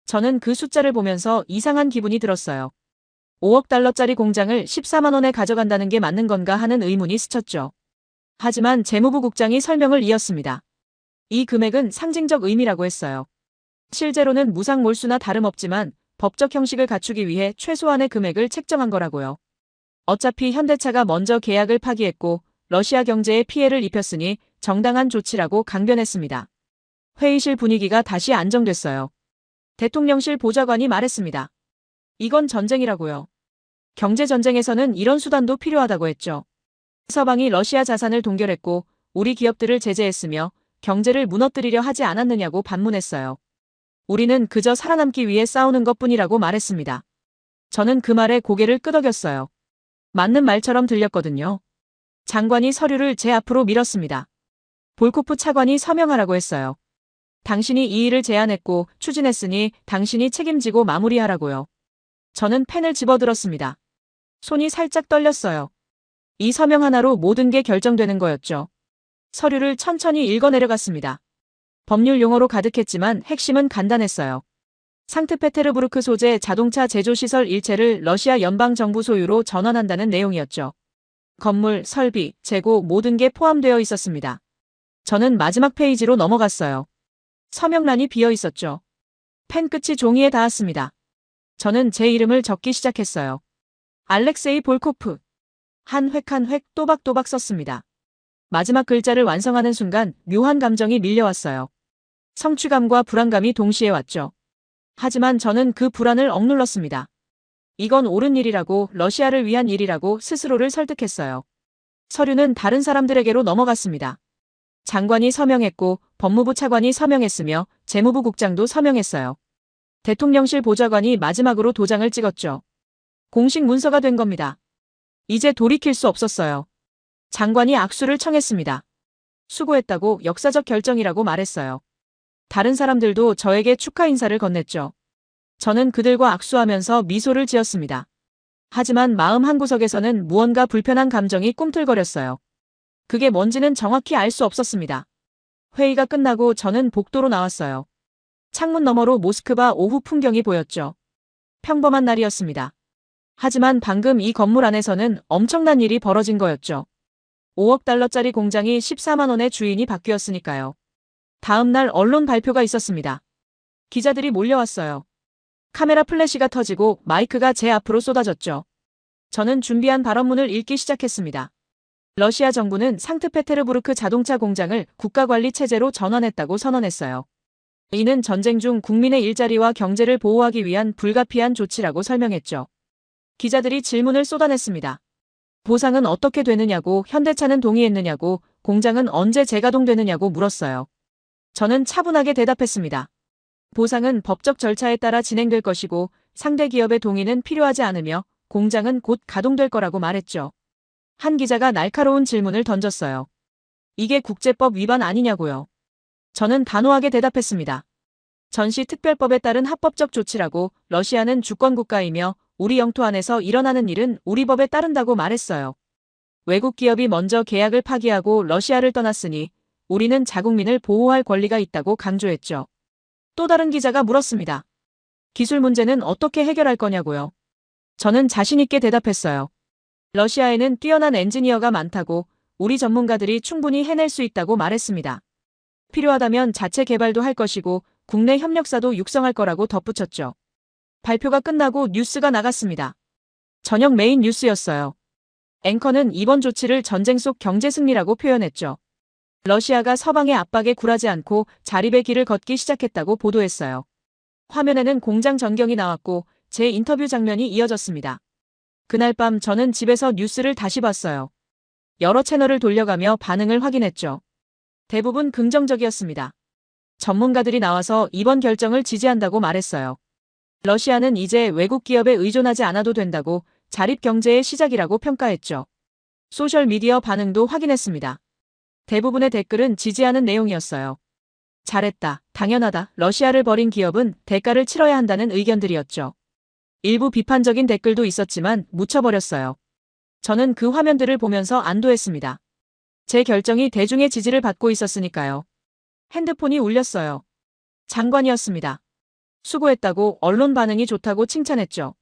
저는 그 숫자를 보면서 이상한 기분이 들었어요. 5억 달러짜리 공장을 14만 원에 가져간다는 게 맞는 건가 하는 의문이 스쳤죠. 하지만 재무부 국장이 설명을 이었습니다. 이 금액은 상징적 의미라고 했어요. 실제로는 무상 몰수나 다름없지만 법적 형식을 갖추기 위해 최소한의 금액을 책정한 거라고요. 어차피 현대차가 먼저 계약을 파기했고 러시아 경제에 피해를 입혔으니 정당한 조치라고 강변했습니다. 회의실 분위기가 다시 안정됐어요. 대통령실 보좌관이 말했습니다. 이건 전쟁이라고요. 경제전쟁에서는 이런 수단도 필요하다고 했죠. 서방이 러시아 자산을 동결했고 우리 기업들을 제재했으며 경제를 무너뜨리려 하지 않았느냐고 반문했어요. 우리는 그저 살아남기 위해 싸우는 것뿐이라고 말했습니다. 저는 그 말에 고개를 끄덕였어요. 맞는 말처럼 들렸거든요. 장관이 서류를 제 앞으로 밀었습니다. 볼코프 차관이 서명하라고 했어요. 당신이 이 일을 제안했고 추진했으니 당신이 책임지고 마무리하라고요. 저는 펜을 집어들었습니다. 손이 살짝 떨렸어요. 이 서명 하나로 모든 게 결정되는 거였죠. 서류를 천천히 읽어내려갔습니다. 법률 용어로 가득했지만 핵심은 간단했어요. 상트페테르부르크 소재 자동차 제조시설 일체를 러시아 연방정부 소유로 전환한다는 내용이었죠. 건물, 설비, 재고 모든 게 포함되어 있었습니다. 저는 마지막 페이지로 넘어갔어요. 서명란이 비어 있었죠. 펜 끝이 종이에 닿았습니다. 저는 제 이름을 적기 시작했어요. 알렉세이 볼코프. 한 획 한 획 또박또박 썼습니다. 마지막 글자를 완성하는 순간 묘한 감정이 밀려왔어요. 성취감과 불안감이 동시에 왔죠. 하지만 저는 그 불안을 억눌렀습니다. 이건 옳은 일이라고, 러시아를 위한 일이라고 스스로를 설득했어요. 서류는 다른 사람들에게로 넘어갔습니다. 장관이 서명했고 법무부 차관이 서명했으며 재무부 국장도 서명했어요. 대통령실 보좌관이 마지막으로 도장을 찍었죠. 공식 문서가 된 겁니다. 이제 돌이킬 수 없었어요. 장관이 악수를 청했습니다. 수고했다고 역사적 결정이라고 말했어요. 다른 사람들도 저에게 축하 인사를 건넸죠. 저는 그들과 악수하면서 미소를 지었습니다. 하지만 마음 한구석에서는 무언가 불편한 감정이 꿈틀거렸어요. 그게 뭔지는 정확히 알 수 없었습니다. 회의가 끝나고 저는 복도로 나왔어요. 창문 너머로 모스크바 오후 풍경이 보였죠. 평범한 날이었습니다. 하지만 방금 이 건물 안에서는 엄청난 일이 벌어진 거였죠. 5억 달러짜리 공장이 14만 원의 주인이 바뀌었으니까요. 다음 날 언론 발표가 있었습니다. 기자들이 몰려왔어요. 카메라 플래시가 터지고 마이크가 제 앞으로 쏟아졌죠. 저는 준비한 발언문을 읽기 시작했습니다. 러시아 정부는 상트페테르부르크 자동차 공장을 국가관리 체제로 전환했다고 선언했어요. 이는 전쟁 중 국민의 일자리와 경제를 보호하기 위한 불가피한 조치라고 설명했죠. 기자들이 질문을 쏟아냈습니다. 보상은 어떻게 되느냐고, 현대차는 동의했느냐고, 공장은 언제 재가동되느냐고 물었어요. 저는 차분하게 대답했습니다. 보상은 법적 절차에 따라 진행될 것이고 상대 기업의 동의는 필요하지 않으며 공장은 곧 가동될 거라고 말했죠. 한 기자가 날카로운 질문을 던졌어요. 이게 국제법 위반 아니냐고요. 저는 단호하게 대답했습니다. 전시특별법에 따른 합법적 조치라고, 러시아는 주권국가이며 우리 영토 안에서 일어나는 일은 우리 법에 따른다고 말했어요. 외국 기업이 먼저 계약을 파기하고 러시아를 떠났으니 우리는 자국민을 보호할 권리가 있다고 강조했죠. 또 다른 기자가 물었습니다. 기술 문제는 어떻게 해결할 거냐고요. 저는 자신 있게 대답했어요. 러시아에는 뛰어난 엔지니어가 많다고, 우리 전문가들이 충분히 해낼 수 있다고 말했습니다. 필요하다면 자체 개발도 할 것이고 국내 협력사도 육성할 거라고 덧붙였죠. 발표가 끝나고 뉴스가 나갔습니다. 저녁 메인 뉴스였어요. 앵커는 이번 조치를 전쟁 속 경제 승리라고 표현했죠. 러시아가 서방의 압박에 굴하지 않고 자립의 길을 걷기 시작했다고 보도했어요. 화면에는 공장 전경이 나왔고 제 인터뷰 장면이 이어졌습니다. 그날 밤 저는 집에서 뉴스를 다시 봤어요. 여러 채널을 돌려가며 반응을 확인했죠. 대부분 긍정적이었습니다. 전문가들이 나와서 이번 결정을 지지한다고 말했어요. 러시아는 이제 외국 기업에 의존하지 않아도 된다고, 자립 경제의 시작이라고 평가했죠. 소셜미디어 반응도 확인했습니다. 대부분의 댓글은 지지하는 내용이었어요. 잘했다, 당연하다, 러시아를 버린 기업은 대가를 치러야 한다는 의견들이었죠. 일부 비판적인 댓글도 있었지만 묻혀버렸어요. 저는 그 화면들을 보면서 안도했습니다. 제 결정이 대중의 지지를 받고 있었으니까요. 핸드폰이 울렸어요. 장관이었습니다. 수고했다고, 언론 반응이 좋다고 칭찬했죠.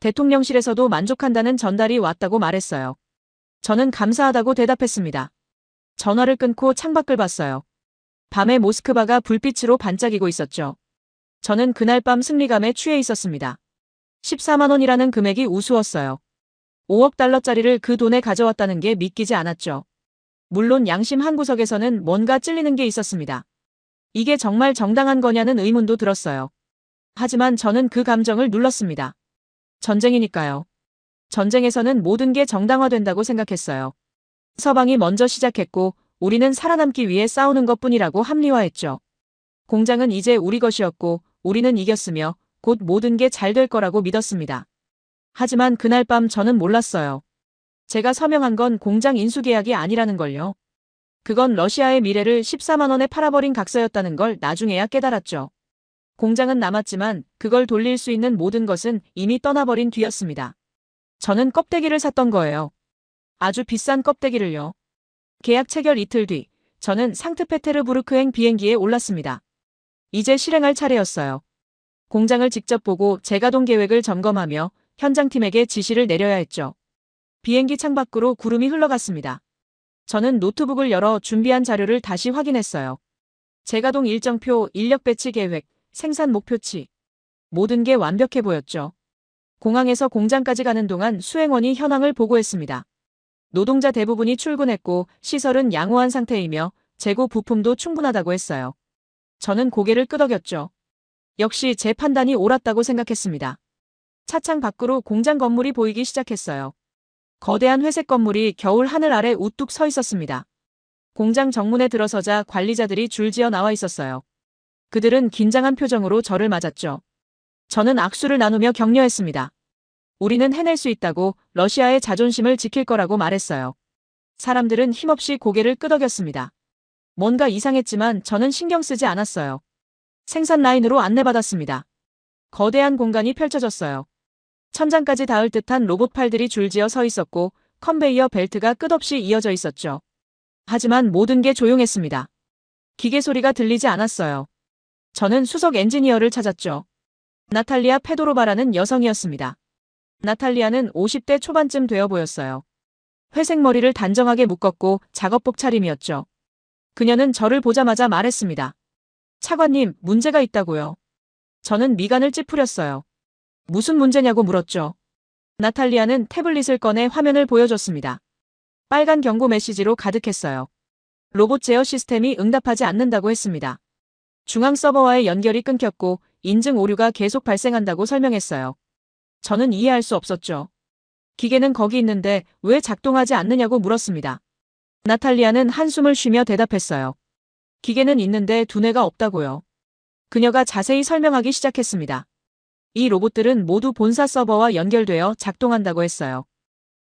대통령실에서도 만족한다는 전달이 왔다고 말했어요. 저는 감사하다고 대답했습니다. 전화를 끊고 창밖을 봤어요. 밤에 모스크바가 불빛으로 반짝이고 있었죠. 저는 그날 밤 승리감에 취해 있었습니다. 14만 원이라는 금액이 우스웠어요. 5억 달러짜리를 그 돈에 가져왔다는 게 믿기지 않았죠. 물론 양심 한구석에서는 뭔가 찔리는 게 있었습니다. 이게 정말 정당한 거냐는 의문도 들었어요. 하지만 저는 그 감정을 눌렀습니다. 전쟁이니까요. 전쟁에서는 모든 게 정당화된다고 생각했어요. 서방이 먼저 시작했고 우리는 살아남기 위해 싸우는 것뿐이라고 합리화했죠. 공장은 이제 우리 것이었고 우리는 이겼으며 곧 모든 게 잘 될 거라고 믿었습니다. 하지만 그날 밤 저는 몰랐어요. 제가 서명한 건 공장 인수 계약이 아니라는 걸요. 그건 러시아의 미래를 14만 원에 팔아버린 각서였다는 걸 나중에야 깨달았죠. 공장은 남았지만 그걸 돌릴 수 있는 모든 것은 이미 떠나버린 뒤였습니다. 저는 껍데기를 샀던 거예요. 아주 비싼 껍데기를요. 계약 체결 이틀 뒤, 저는 상트페테르부르크행 비행기에 올랐습니다. 이제 실행할 차례였어요. 공장을 직접 보고 재가동 계획을 점검하며 현장팀에게 지시를 내려야 했죠. 비행기 창밖으로 구름이 흘러갔습니다. 저는 노트북을 열어 준비한 자료를 다시 확인했어요. 재가동 일정표, 인력 배치 계획, 생산 목표치. 모든 게 완벽해 보였죠. 공항에서 공장까지 가는 동안 수행원이 현황을 보고했습니다. 노동자 대부분이 출근했고 시설은 양호한 상태이며 재고 부품도 충분하다고 했어요. 저는 고개를 끄덕였죠. 역시 제 판단이 옳았다고 생각했습니다. 차창 밖으로 공장 건물이 보이기 시작했어요. 거대한 회색 건물이 겨울 하늘 아래 우뚝 서 있었습니다. 공장 정문에 들어서자 관리자들이 줄지어 나와 있었어요. 그들은 긴장한 표정으로 저를 맞았죠. 저는 악수를 나누며 격려했습니다. 우리는 해낼 수 있다고, 러시아의 자존심을 지킬 거라고 말했어요. 사람들은 힘없이 고개를 끄덕였습니다. 뭔가 이상했지만 저는 신경 쓰지 않았어요. 생산 라인으로 안내받았습니다. 거대한 공간이 펼쳐졌어요. 천장까지 닿을 듯한 로봇 팔들이 줄지어 서 있었고 컨베이어 벨트가 끝없이 이어져 있었죠. 하지만 모든 게 조용했습니다. 기계 소리가 들리지 않았어요. 저는 수석 엔지니어를 찾았죠. 나탈리아 페도로바라는 여성이었습니다. 나탈리아는 50대 초반쯤 되어 보였어요. 회색 머리를 단정하게 묶었고 작업복 차림이었죠. 그녀는 저를 보자마자 말했습니다. 차관님, 문제가 있다고요. 저는 미간을 찌푸렸어요. 무슨 문제냐고 물었죠. 나탈리아는 태블릿을 꺼내 화면을 보여줬습니다. 빨간 경고 메시지로 가득했어요. 로봇 제어 시스템이 응답하지 않는다고 했습니다. 중앙 서버와의 연결이 끊겼고 인증 오류가 계속 발생한다고 설명했어요. 저는 이해할 수 없었죠. 기계는 거기 있는데 왜 작동하지 않느냐고 물었습니다. 나탈리아는 한숨을 쉬며 대답했어요. 기계는 있는데 두뇌가 없다고요. 그녀가 자세히 설명하기 시작했습니다. 이 로봇들은 모두 본사 서버와 연결되어 작동한다고 했어요.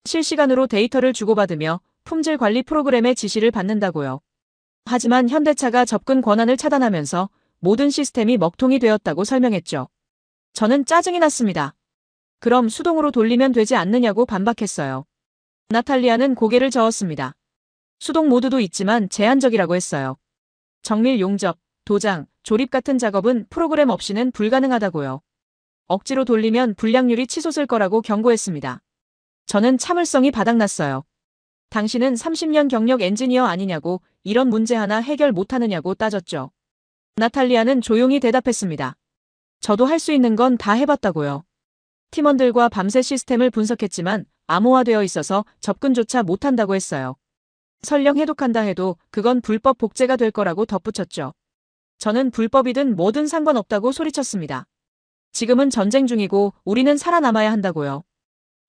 실시간으로 데이터를 주고받으며 품질 관리 프로그램의 지시를 받는다고요. 하지만 현대차가 접근 권한을 차단하면서 모든 시스템이 먹통이 되었다고 설명했죠. 저는 짜증이 났습니다. 그럼 수동으로 돌리면 되지 않느냐고 반박했어요. 나탈리아는 고개를 저었습니다. 수동 모드도 있지만 제한적이라고 했어요. 정밀 용접, 도장, 조립 같은 작업은 프로그램 없이는 불가능하다고요. 억지로 돌리면 불량률이 치솟을 거라고 경고했습니다. 저는 참을성이 바닥났어요. 당신은 30년 경력 엔지니어 아니냐고, 이런 문제 하나 해결 못하느냐고 따졌죠. 나탈리아는 조용히 대답했습니다. 저도 할 수 있는 건 다 해봤다고요. 팀원들과 밤새 시스템을 분석했지만 암호화되어 있어서 접근조차 못한다고 했어요. 설령 해독한다 해도 그건 불법 복제가 될 거라고 덧붙였죠. 저는 불법이든 뭐든 상관없다고 소리쳤습니다. 지금은 전쟁 중이고 우리는 살아남아야 한다고요.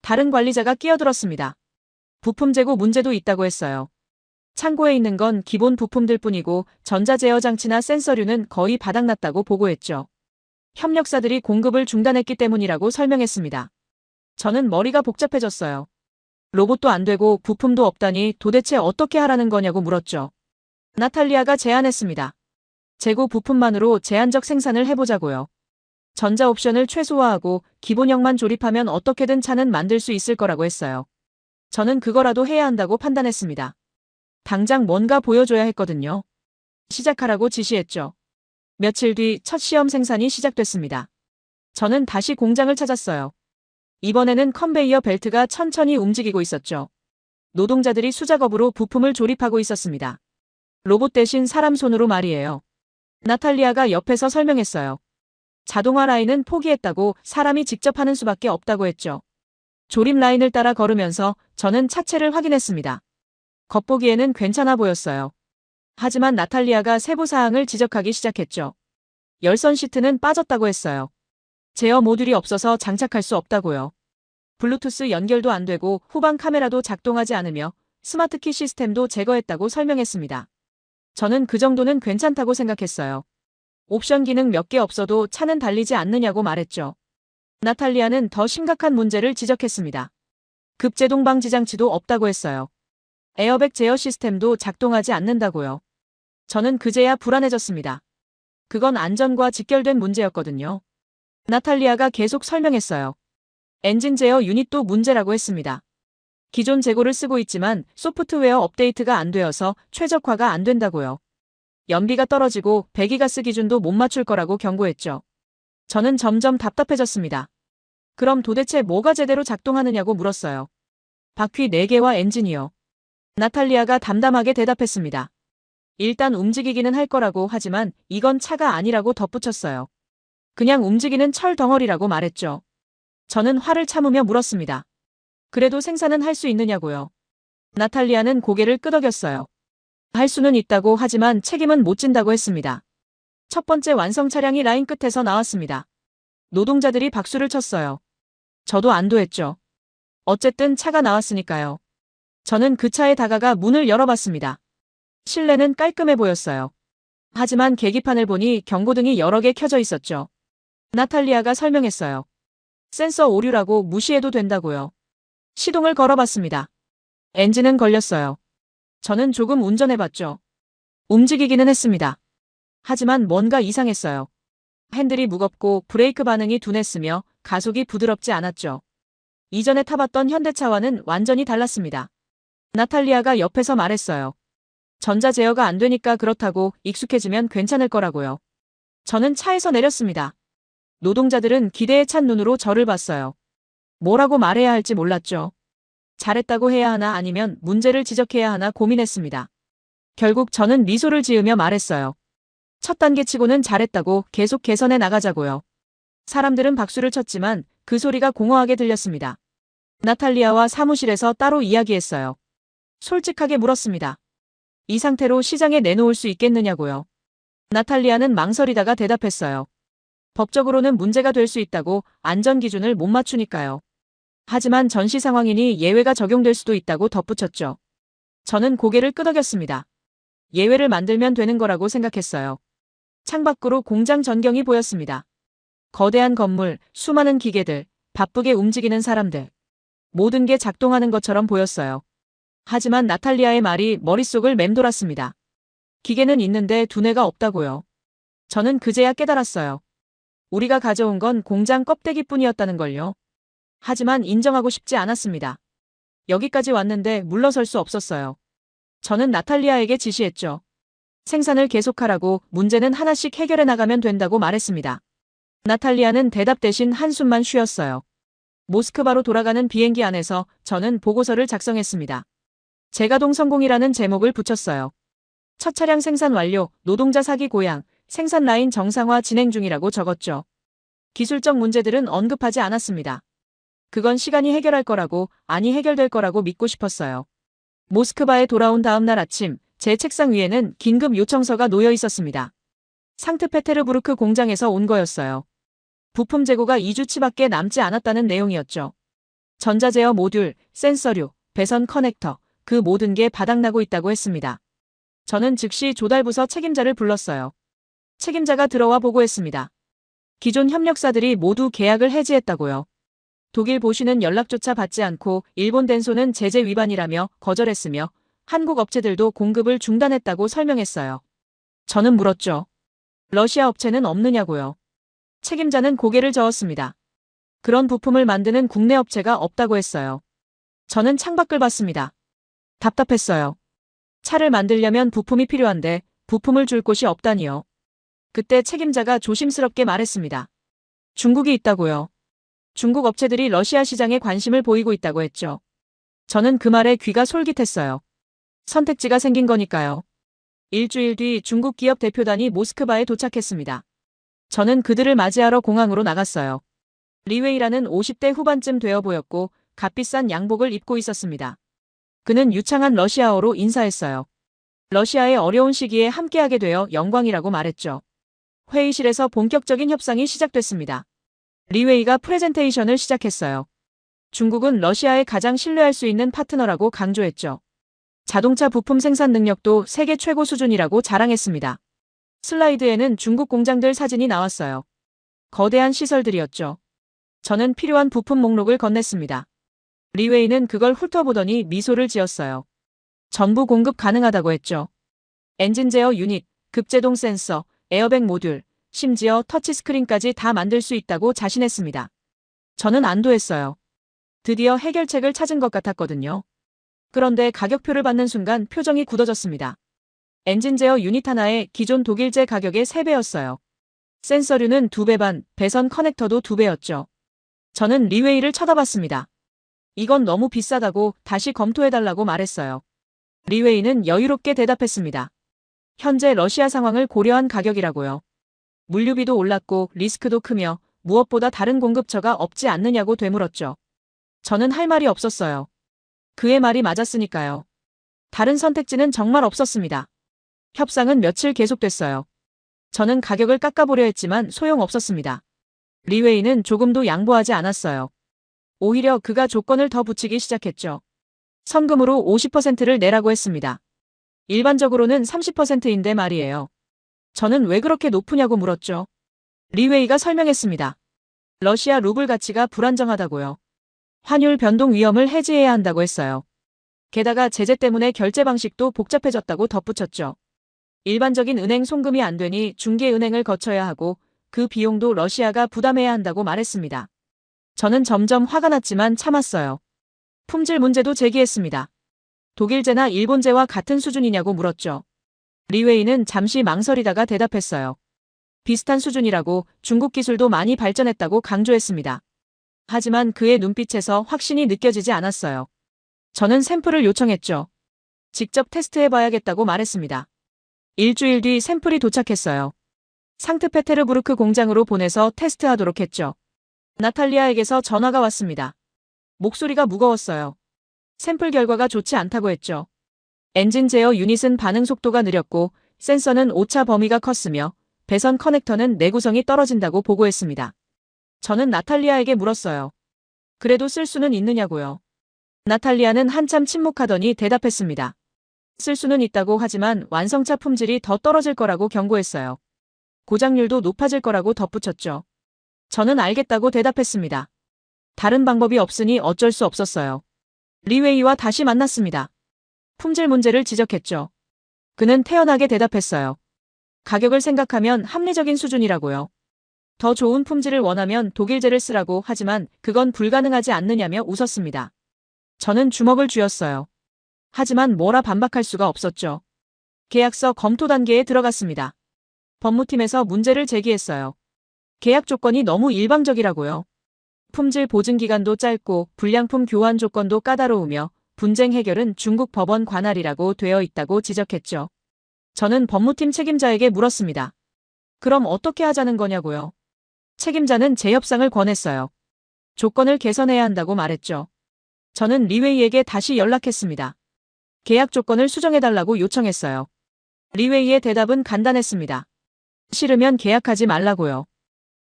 다른 관리자가 끼어들었습니다. 부품 재고 문제도 있다고 했어요. 창고에 있는 건 기본 부품들 뿐이고 전자제어 장치나 센서류는 거의 바닥났다고 보고했죠. 협력사들이 공급을 중단했기 때문이라고 설명했습니다. 저는 머리가 복잡해졌어요. 로봇도 안 되고 부품도 없다니 도대체 어떻게 하라는 거냐고 물었죠. 나탈리아가 제안했습니다. 재고 부품만으로 제한적 생산을 해보자고요. 전자 옵션을 최소화하고 기본형만 조립하면 어떻게든 차는 만들 수 있을 거라고 했어요. 저는 그거라도 해야 한다고 판단했습니다. 당장 뭔가 보여줘야 했거든요. 시작하라고 지시했죠. 며칠 뒤 첫 시험 생산이 시작됐습니다. 저는 다시 공장을 찾았어요. 이번에는 컨베이어 벨트가 천천히 움직이고 있었죠. 노동자들이 수작업으로 부품을 조립하고 있었습니다. 로봇 대신 사람 손으로 말이에요. 나탈리아가 옆에서 설명했어요. 자동화 라인은 포기했다고, 사람이 직접 하는 수밖에 없다고 했죠. 조립 라인을 따라 걸으면서 저는 차체를 확인했습니다. 겉보기에는 괜찮아 보였어요. 하지만 나탈리아가 세부 사항을 지적하기 시작했죠. 열선 시트는 빠졌다고 했어요. 제어 모듈이 없어서 장착할 수 없다고요. 블루투스 연결도 안 되고 후방 카메라도 작동하지 않으며 스마트키 시스템도 제거했다고 설명했습니다. 저는 그 정도는 괜찮다고 생각했어요. 옵션 기능 몇 개 없어도 차는 달리지 않느냐고 말했죠. 나탈리아는 더 심각한 문제를 지적했습니다. 급제동 방지 장치도 없다고 했어요. 에어백 제어 시스템도 작동하지 않는다고요. 저는 그제야 불안해졌습니다. 그건 안전과 직결된 문제였거든요. 나탈리아가 계속 설명했어요. 엔진 제어 유닛도 문제라고 했습니다. 기존 재고를 쓰고 있지만 소프트웨어 업데이트가 안 되어서 최적화가 안 된다고요. 연비가 떨어지고 배기가스 기준도 못 맞출 거라고 경고했죠. 저는 점점 답답해졌습니다. 그럼 도대체 뭐가 제대로 작동하느냐고 물었어요. 바퀴 4개와 엔진이요. 나탈리아가 담담하게 대답했습니다. 일단 움직이기는 할 거라고, 하지만 이건 차가 아니라고 덧붙였어요. 그냥 움직이는 철 덩어리라고 말했죠. 저는 화를 참으며 물었습니다. 그래도 생산은 할 수 있느냐고요. 나탈리아는 고개를 끄덕였어요. 할 수는 있다고, 하지만 책임은 못 진다고 했습니다. 첫 번째 완성 차량이 라인 끝에서 나왔습니다. 노동자들이 박수를 쳤어요. 저도 안도했죠. 어쨌든 차가 나왔으니까요. 저는 그 차에 다가가 문을 열어봤습니다. 실내는 깔끔해 보였어요. 하지만 계기판을 보니 경고등이 여러 개 켜져 있었죠. 나탈리아가 설명했어요. 센서 오류라고, 무시해도 된다고요. 시동을 걸어봤습니다. 엔진은 걸렸어요. 저는 조금 운전해봤죠. 움직이기는 했습니다. 하지만 뭔가 이상했어요. 핸들이 무겁고 브레이크 반응이 둔했으며 가속이 부드럽지 않았죠. 이전에 타봤던 현대차와는 완전히 달랐습니다. 나탈리아가 옆에서 말했어요. 전자 제어가 안 되니까 그렇다고, 익숙해지면 괜찮을 거라고요. 저는 차에서 내렸습니다. 노동자들은 기대에 찬 눈으로 저를 봤어요. 뭐라고 말해야 할지 몰랐죠. 잘했다고 해야 하나 아니면 문제를 지적해야 하나 고민했습니다. 결국 저는 미소를 지으며 말했어요. 첫 단계 치고는 잘했다고, 계속 개선해 나가자고요. 사람들은 박수를 쳤지만 그 소리가 공허하게 들렸습니다. 나탈리아와 사무실에서 따로 이야기했어요. 솔직하게 물었습니다. 이 상태로 시장에 내놓을 수 있겠느냐고요. 나탈리아는 망설이다가 대답했어요. 법적으로는 문제가 될 수 있다고, 안전 기준을 못 맞추니까요. 하지만 전시 상황이니 예외가 적용될 수도 있다고 덧붙였죠. 저는 고개를 끄덕였습니다. 예외를 만들면 되는 거라고 생각했어요. 창밖으로 공장 전경이 보였습니다. 거대한 건물, 수많은 기계들, 바쁘게 움직이는 사람들. 모든 게 작동하는 것처럼 보였어요. 하지만 나탈리아의 말이 머릿속을 맴돌았습니다. 기계는 있는데 두뇌가 없다고요. 저는 그제야 깨달았어요. 우리가 가져온 건 공장 껍데기뿐이었다는 걸요. 하지만 인정하고 싶지 않았습니다. 여기까지 왔는데 물러설 수 없었어요. 저는 나탈리아에게 지시했죠. 생산을 계속하라고, 문제는 하나씩 해결해 나가면 된다고 말했습니다. 나탈리아는 대답 대신 한숨만 쉬었어요. 모스크바로 돌아가는 비행기 안에서 저는 보고서를 작성했습니다. 재가동 성공이라는 제목을 붙였어요. 첫 차량 생산 완료, 노동자 사기 고양, 생산 라인 정상화 진행 중이라고 적었죠. 기술적 문제들은 언급하지 않았습니다. 그건 시간이 해결할 거라고, 아니 해결될 거라고 믿고 싶었어요. 모스크바에 돌아온 다음 날 아침, 제 책상 위에는 긴급 요청서가 놓여 있었습니다. 상트페테르부르크 공장에서 온 거였어요. 부품 재고가 2주치밖에 남지 않았다는 내용이었죠. 전자제어 모듈, 센서류, 배선 커넥터, 그 모든 게 바닥나고 있다고 했습니다. 저는 즉시 조달부서 책임자를 불렀어요. 책임자가 들어와 보고했습니다. 기존 협력사들이 모두 계약을 해지했다고요. 독일 보쉬는 연락조차 받지 않고 일본 덴소는 제재 위반이라며 거절했으며 한국 업체들도 공급을 중단했다고 설명했어요. 저는 물었죠. 러시아 업체는 없느냐고요. 책임자는 고개를 저었습니다. 그런 부품을 만드는 국내 업체가 없다고 했어요. 저는 창밖을 봤습니다. 답답했어요. 차를 만들려면 부품이 필요한데 부품을 줄 곳이 없다니요. 그때 책임자가 조심스럽게 말했습니다. 중국이 있다고요. 중국 업체들이 러시아 시장에 관심을 보이고 있다고 했죠. 저는 그 말에 귀가 솔깃했어요. 선택지가 생긴 거니까요. 일주일 뒤 중국 기업 대표단이 모스크바에 도착했습니다. 저는 그들을 맞이하러 공항으로 나갔어요. 리웨이라는 50대 후반쯤 되어 보였고 값비싼 양복을 입고 있었습니다. 그는 유창한 러시아어로 인사했어요. 러시아의 어려운 시기에 함께하게 되어 영광이라고 말했죠. 회의실에서 본격적인 협상이 시작됐습니다. 리웨이가 프레젠테이션을 시작했어요. 중국은 러시아에 가장 신뢰할 수 있는 파트너라고 강조했죠. 자동차 부품 생산 능력도 세계 최고 수준이라고 자랑했습니다. 슬라이드에는 중국 공장들 사진이 나왔어요. 거대한 시설들이었죠. 저는 필요한 부품 목록을 건넸습니다. 리웨이는 그걸 훑어보더니 미소를 지었어요. 전부 공급 가능하다고 했죠. 엔진 제어 유닛, 급제동 센서, 에어백 모듈, 심지어 터치스크린까지 다 만들 수 있다고 자신했습니다. 저는 안도했어요. 드디어 해결책을 찾은 것 같았거든요. 그런데 가격표를 받는 순간 표정이 굳어졌습니다. 엔진 제어 유닛 하나에 기존 독일제 가격의 3배였어요. 센서류는 2배 반, 배선 커넥터도 2배였죠. 저는 리웨이를 쳐다봤습니다. 이건 너무 비싸다고 다시 검토해달라고 말했어요. 리웨이는 여유롭게 대답했습니다. 현재 러시아 상황을 고려한 가격이라고요. 물류비도 올랐고 리스크도 크며 무엇보다 다른 공급처가 없지 않느냐고 되물었죠. 저는 할 말이 없었어요. 그의 말이 맞았으니까요. 다른 선택지는 정말 없었습니다. 협상은 며칠 계속됐어요. 저는 가격을 깎아보려 했지만 소용없었습니다. 리웨이는 조금도 양보하지 않았어요. 오히려 그가 조건을 더 붙이기 시작했죠. 선금으로 50%를 내라고 했습니다. 일반적으로는 30%인데 말이에요. 저는 왜 그렇게 높으냐고 물었죠. 리웨이가 설명했습니다. 러시아 루블 가치가 불안정하다고요. 환율 변동 위험을 해지해야 한다고 했어요. 게다가 제재 때문에 결제 방식도 복잡해졌다고 덧붙였죠. 일반적인 은행 송금이 안 되니 중개은행을 거쳐야 하고 그 비용도 러시아가 부담해야 한다고 말했습니다. 저는 점점 화가 났지만 참았어요. 품질 문제도 제기했습니다. 독일제나 일본제와 같은 수준이냐고 물었죠. 리웨이는 잠시 망설이다가 대답했어요. 비슷한 수준이라고 중국 기술도 많이 발전했다고 강조했습니다. 하지만 그의 눈빛에서 확신이 느껴지지 않았어요. 저는 샘플을 요청했죠. 직접 테스트해봐야겠다고 말했습니다. 일주일 뒤 샘플이 도착했어요. 상트페테르부르크 공장으로 보내서 테스트하도록 했죠. 나탈리아에게서 전화가 왔습니다. 목소리가 무거웠어요. 샘플 결과가 좋지 않다고 했죠. 엔진 제어 유닛은 반응 속도가 느렸고 센서는 오차 범위가 컸으며 배선 커넥터는 내구성이 떨어진다고 보고했습니다. 저는 나탈리아에게 물었어요. 그래도 쓸 수는 있느냐고요. 나탈리아는 한참 침묵하더니 대답했습니다. 쓸 수는 있다고 하지만 완성차 품질이 더 떨어질 거라고 경고했어요. 고장률도 높아질 거라고 덧붙였죠. 저는 알겠다고 대답했습니다. 다른 방법이 없으니 어쩔 수 없었어요. 리웨이와 다시 만났습니다. 품질 문제를 지적했죠. 그는 태연하게 대답했어요. 가격을 생각하면 합리적인 수준이라고요. 더 좋은 품질을 원하면 독일제를 쓰라고 하지만 그건 불가능하지 않느냐며 웃었습니다. 저는 주먹을 쥐었어요. 하지만 뭐라 반박할 수가 없었죠. 계약서 검토 단계에 들어갔습니다. 법무팀에서 문제를 제기했어요. 계약 조건이 너무 일방적이라고요. 품질 보증 기간도 짧고 불량품 교환 조건도 까다로우며 분쟁 해결은 중국 법원 관할이라고 되어 있다고 지적했죠. 저는 법무팀 책임자에게 물었습니다. 그럼 어떻게 하자는 거냐고요. 책임자는 재협상을 권했어요. 조건을 개선해야 한다고 말했죠. 저는 리웨이에게 다시 연락했습니다. 계약 조건을 수정해달라고 요청했어요. 리웨이의 대답은 간단했습니다. 싫으면 계약하지 말라고요.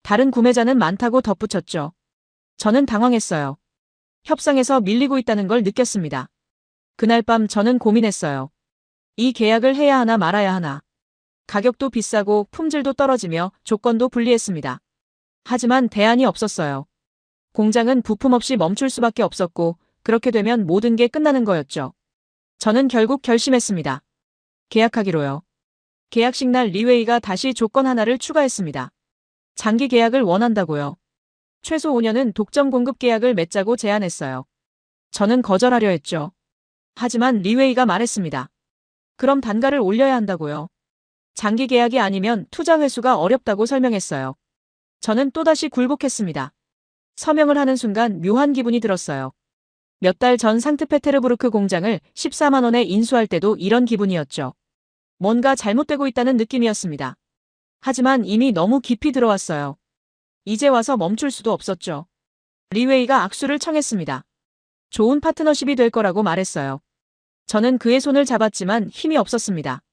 다른 구매자는 많다고 덧붙였죠. 저는 당황했어요. 협상에서 밀리고 있다는 걸 느꼈습니다. 그날 밤 저는 고민했어요. 이 계약을 해야 하나 말아야 하나. 가격도 비싸고 품질도 떨어지며 조건도 불리했습니다. 하지만 대안이 없었어요. 공장은 부품 없이 멈출 수밖에 없었고 그렇게 되면 모든 게 끝나는 거였죠. 저는 결국 결심했습니다. 계약하기로요. 계약식 날 리웨이가 다시 조건 하나를 추가했습니다. 장기 계약을 원한다고요. 최소 5년은 독점 공급 계약을 맺자고 제안했어요. 저는 거절하려 했죠. 하지만 리웨이가 말했습니다. 그럼 단가를 올려야 한다고요. 장기 계약이 아니면 투자 회수가 어렵다고 설명했어요. 저는 또다시 굴복했습니다. 서명을 하는 순간 묘한 기분이 들었어요. 몇 달 전 상트페테르부르크 공장을 14만 원에 인수할 때도 이런 기분이었죠. 뭔가 잘못되고 있다는 느낌이었습니다. 하지만 이미 너무 깊이 들어왔어요. 이제 와서 멈출 수도 없었죠. 리웨이가 악수를 청했습니다. 좋은 파트너십이 될 거라고 말했어요. 저는 그의 손을 잡았지만 힘이 없었습니다.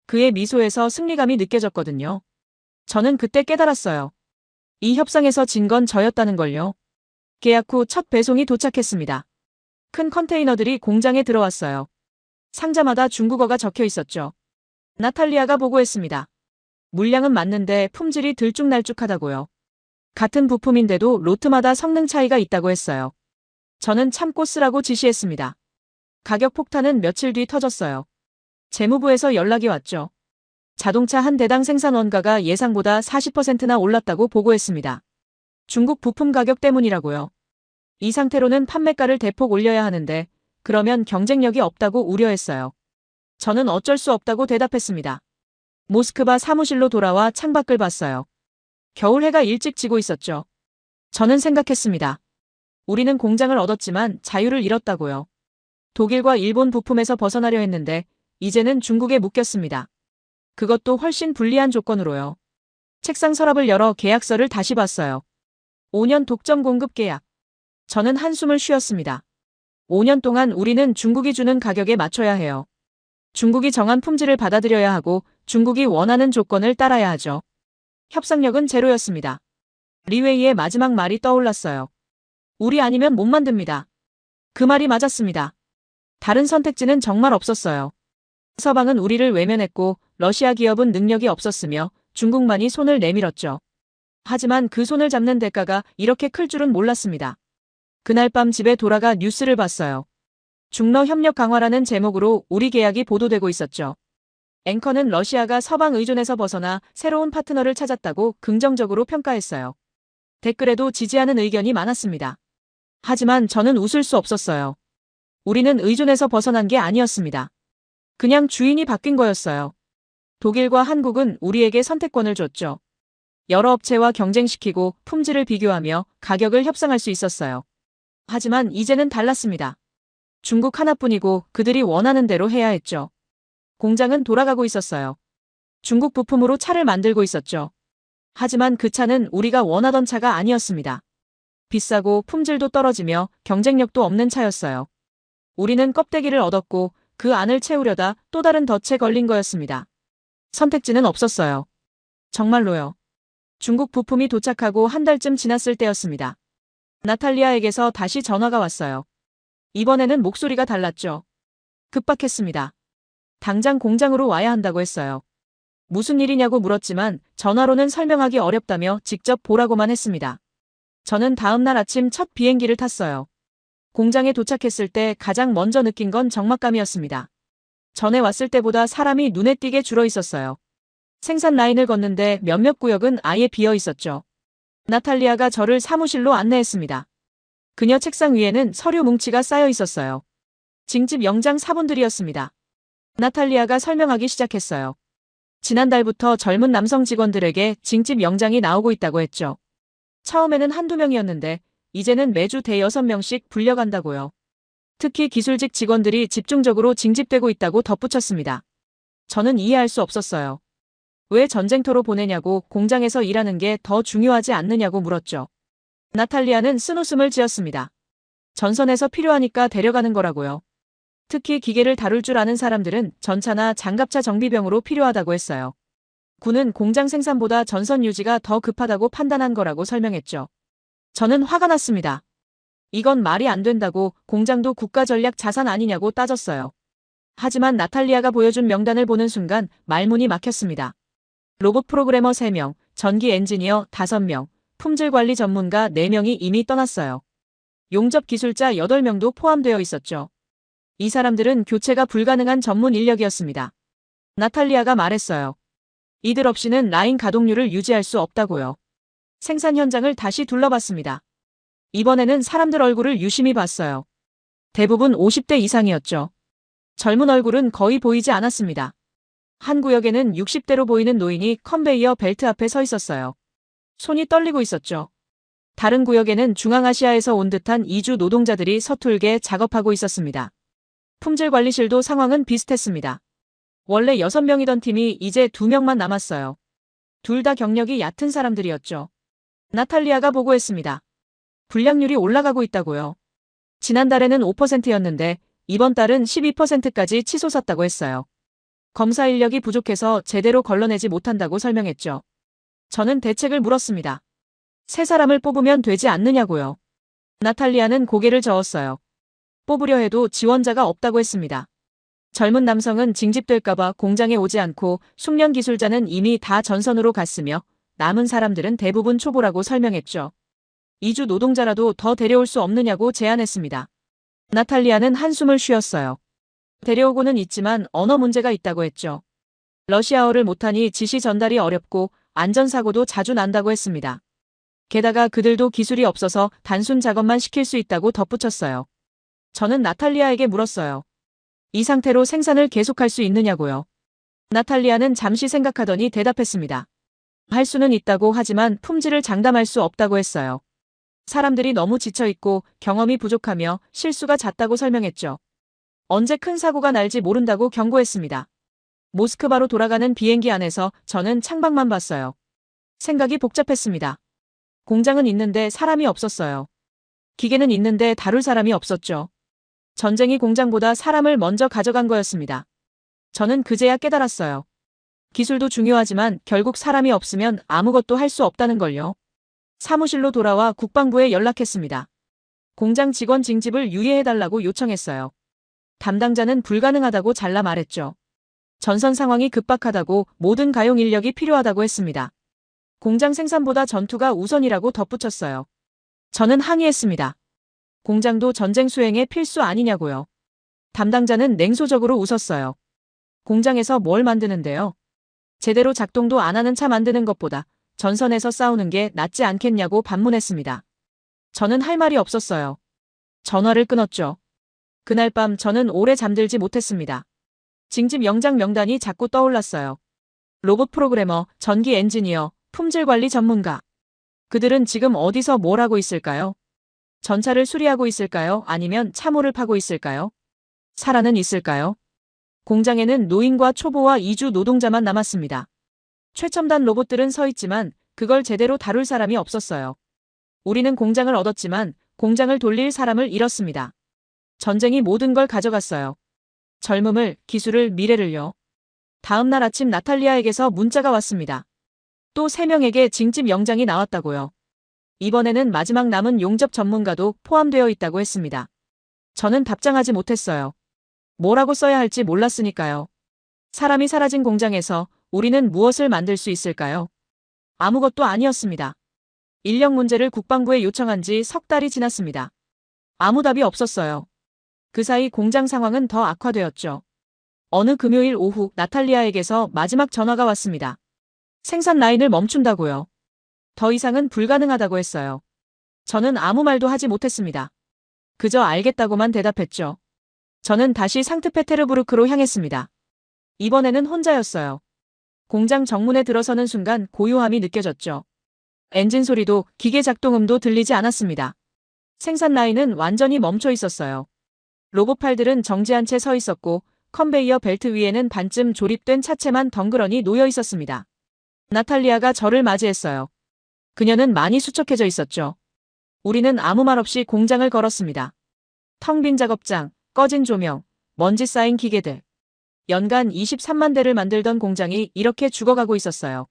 그의 미소에서 승리감이 느껴졌거든요. 저는 그때 깨달았어요. 이 협상에서 진 건 저였다는 걸요. 계약 후 첫 배송이 도착했습니다. 큰 컨테이너들이 공장에 들어왔어요. 상자마다 중국어가 적혀 있었죠. 나탈리아가 보고했습니다. 물량은 맞는데 품질이 들쭉날쭉하다고요. 같은 부품인데도 로트마다 성능 차이가 있다고 했어요. 저는 참고 쓰라고 지시했습니다. 가격 폭탄은 며칠 뒤 터졌어요. 재무부에서 연락이 왔죠. 자동차 한 대당 생산 원가가 예상보다 40%나 올랐다고 보고했습니다. 중국 부품 가격 때문이라고요. 이 상태로는 판매가를 대폭 올려야 하는데 그러면 경쟁력이 없다고 우려했어요. 저는 어쩔 수 없다고 대답했습니다. 모스크바 사무실로 돌아와 창밖을 봤어요. 겨울 해가 일찍 지고 있었죠. 저는 생각했습니다. 우리는 공장을 얻었지만 자유를 잃었다고요. 독일과 일본 부품에서 벗어나려 했는데 이제는 중국에 묶였습니다. 그것도 훨씬 불리한 조건으로요. 책상 서랍을 열어 계약서를 다시 봤어요. 5년 독점 공급 계약. 저는 한숨을 쉬었습니다. 5년 동안 우리는 중국이 주는 가격에 맞춰야 해요. 중국이 정한 품질을 받아들여야 하고 중국이 원하는 조건을 따라야 하죠. 협상력은 제로였습니다. 리웨이의 마지막 말이 떠올랐어요. 우리 아니면 못 만듭니다. 그 말이 맞았습니다. 다른 선택지는 정말 없었어요. 서방은 우리를 외면했고 러시아 기업은 능력이 없었으며 중국만이 손을 내밀었죠. 하지만 그 손을 잡는 대가가 이렇게 클 줄은 몰랐습니다. 그날 밤 집에 돌아가 뉴스를 봤어요. 중러 협력 강화라는 제목으로 우리 계약이 보도되고 있었죠. 앵커는 러시아가 서방 의존에서 벗어나 새로운 파트너를 찾았다고 긍정적으로 평가했어요. 댓글에도 지지하는 의견이 많았습니다. 하지만 저는 웃을 수 없었어요. 우리는 의존에서 벗어난 게 아니었습니다. 그냥 주인이 바뀐 거였어요. 독일과 한국은 우리에게 선택권을 줬죠. 여러 업체와 경쟁시키고 품질을 비교하며 가격을 협상할 수 있었어요. 하지만 이제는 달랐습니다. 중국 하나뿐이고 그들이 원하는 대로 해야 했죠. 공장은 돌아가고 있었어요. 중국 부품으로 차를 만들고 있었죠. 하지만 그 차는 우리가 원하던 차가 아니었습니다. 비싸고 품질도 떨어지며 경쟁력도 없는 차였어요. 우리는 껍데기를 얻었고 그 안을 채우려다 또 다른 덫에 걸린 거였습니다. 선택지는 없었어요. 정말로요. 중국 부품이 도착하고 한 달쯤 지났을 때였습니다. 나탈리아에게서 다시 전화가 왔어요. 이번에는 목소리가 달랐죠. 급박했습니다. 당장 공장으로 와야 한다고 했어요. 무슨 일이냐고 물었지만 전화로는 설명하기 어렵다며 직접 보라고만 했습니다. 저는 다음 날 아침 첫 비행기를 탔어요. 공장에 도착했을 때 가장 먼저 느낀 건 적막감이었습니다. 전에 왔을 때보다 사람이 눈에 띄게 줄어 있었어요. 생산 라인을 걷는데 몇몇 구역은 아예 비어 있었죠. 나탈리아가 저를 사무실로 안내했습니다. 그녀 책상 위에는 서류 뭉치가 쌓여 있었어요. 징집 영장 사본들이었습니다. 나탈리아가 설명하기 시작했어요. 지난달부터 젊은 남성 직원들에게 징집 영장이 나오고 있다고 했죠. 처음에는 한두 명이었는데 이제는 매주 대여섯 명씩 불려간다고요. 특히 기술직 직원들이 집중적으로 징집되고 있다고 덧붙였습니다. 저는 이해할 수 없었어요. 왜 전쟁터로 보내냐고 공장에서 일하는 게 더 중요하지 않느냐고 물었죠. 나탈리아는 쓴웃음을 지었습니다. 전선에서 필요하니까 데려가는 거라고요. 특히 기계를 다룰 줄 아는 사람들은 전차나 장갑차 정비병으로 필요하다고 했어요. 군은 공장 생산보다 전선 유지가 더 급하다고 판단한 거라고 설명했죠. 저는 화가 났습니다. 이건 말이 안 된다고 공장도 국가 전략 자산 아니냐고 따졌어요. 하지만 나탈리아가 보여준 명단을 보는 순간 말문이 막혔습니다. 로봇 프로그래머 3명, 전기 엔지니어 5명, 품질관리 전문가 4명이 이미 떠났어요. 용접 기술자 8명도 포함되어 있었죠. 이 사람들은 교체가 불가능한 전문 인력이었습니다. 나탈리아가 말했어요. 이들 없이는 라인 가동률을 유지할 수 없다고요. 생산 현장을 다시 둘러봤습니다. 이번에는 사람들 얼굴을 유심히 봤어요. 대부분 50대 이상이었죠. 젊은 얼굴은 거의 보이지 않았습니다. 한 구역에는 60대로 보이는 노인이 컨베이어 벨트 앞에 서 있었어요. 손이 떨리고 있었죠. 다른 구역에는 중앙아시아에서 온 듯한 이주 노동자들이 서툴게 작업하고 있었습니다. 품질관리실도 상황은 비슷했습니다. 원래 6명이던 팀이 이제 2명만 남았어요. 둘 다 경력이 얕은 사람들이었죠. 나탈리아가 보고했습니다. 불량률이 올라가고 있다고요. 지난달에는 5%였는데 이번 달은 12%까지 치솟았다고 했어요. 검사 인력이 부족해서 제대로 걸러내지 못한다고 설명했죠. 저는 대책을 물었습니다. 새 사람을 뽑으면 되지 않느냐고요. 나탈리아는 고개를 저었어요. 뽑으려 해도 지원자가 없다고 했습니다. 젊은 남성은 징집될까봐 공장에 오지 않고 숙련 기술자는 이미 다 전선으로 갔으며 남은 사람들은 대부분 초보라고 설명했죠. 이주 노동자라도 더 데려올 수 없느냐고 제안했습니다. 나탈리아는 한숨을 쉬었어요. 데려오고는 있지만 언어 문제가 있다고 했죠. 러시아어를 못하니 지시 전달이 어렵고 안전사고도 자주 난다고 했습니다. 게다가 그들도 기술이 없어서 단순 작업만 시킬 수 있다고 덧붙였어요. 저는 나탈리아에게 물었어요. 이 상태로 생산을 계속할 수 있느냐고요. 나탈리아는 잠시 생각하더니 대답했습니다. 할 수는 있다고 하지만 품질을 장담할 수 없다고 했어요. 사람들이 너무 지쳐있고 경험이 부족하며 실수가 잦다고 설명했죠. 언제 큰 사고가 날지 모른다고 경고했습니다. 모스크바로 돌아가는 비행기 안에서 저는 창밖만 봤어요. 생각이 복잡했습니다. 공장은 있는데 사람이 없었어요. 기계는 있는데 다룰 사람이 없었죠. 전쟁이 공장보다 사람을 먼저 가져간 거였습니다. 저는 그제야 깨달았어요. 기술도 중요하지만 결국 사람이 없으면 아무것도 할 수 없다는 걸요. 사무실로 돌아와 국방부에 연락했습니다. 공장 직원 징집을 유예해달라고 요청했어요. 담당자는 불가능하다고 잘라 말했죠. 전선 상황이 급박하다고 모든 가용 인력이 필요하다고 했습니다. 공장 생산보다 전투가 우선이라고 덧붙였어요. 저는 항의했습니다. 공장도 전쟁 수행에 필수 아니냐고요. 담당자는 냉소적으로 웃었어요. 공장에서 뭘 만드는데요? 제대로 작동도 안 하는 차 만드는 것보다 전선에서 싸우는 게 낫지 않겠냐고 반문했습니다. 저는 할 말이 없었어요. 전화를 끊었죠. 그날 밤 저는 오래 잠들지 못했습니다. 징집 영장 명단이 자꾸 떠올랐어요. 로봇 프로그래머, 전기 엔지니어, 품질 관리 전문가. 그들은 지금 어디서 뭘 하고 있을까요? 전차를 수리하고 있을까요? 아니면 참호를 파고 있을까요? 살아는 있을까요? 공장에는 노인과 초보와 이주 노동자만 남았습니다. 최첨단 로봇들은 서 있지만 그걸 제대로 다룰 사람이 없었어요. 우리는 공장을 얻었지만 공장을 돌릴 사람을 잃었습니다. 전쟁이 모든 걸 가져갔어요. 젊음을, 기술을, 미래를요. 다음 날 아침 나탈리아에게서 문자가 왔습니다. 또 3명에게 징집 영장이 나왔다고요. 이번에는 마지막 남은 용접 전문가도 포함되어 있다고 했습니다. 저는 답장하지 못했어요. 뭐라고 써야 할지 몰랐으니까요. 사람이 사라진 공장에서 우리는 무엇을 만들 수 있을까요? 아무것도 아니었습니다. 인력 문제를 국방부에 요청한 지 석 달이 지났습니다. 아무 답이 없었어요. 그 사이 공장 상황은 더 악화되었죠. 어느 금요일 오후 나탈리아에게서 마지막 전화가 왔습니다. 생산 라인을 멈춘다고요. 더 이상은 불가능하다고 했어요. 저는 아무 말도 하지 못했습니다. 그저 알겠다고만 대답했죠. 저는 다시 상트페테르부르크로 향했습니다. 이번에는 혼자였어요. 공장 정문에 들어서는 순간 고요함이 느껴졌죠. 엔진 소리도 기계 작동음도 들리지 않았습니다. 생산 라인은 완전히 멈춰 있었어요. 로봇팔들은 정지한 채 서 있었고 컨베이어 벨트 위에는 반쯤 조립된 차체만 덩그러니 놓여 있었습니다. 나탈리아가 저를 맞이했어요. 그녀는 많이 수척해져 있었죠. 우리는 아무 말 없이 공장을 걸었습니다. 텅 빈 작업장, 꺼진 조명, 먼지 쌓인 기계들. 연간 23만 대를 만들던 공장이 이렇게 죽어가고 있었어요.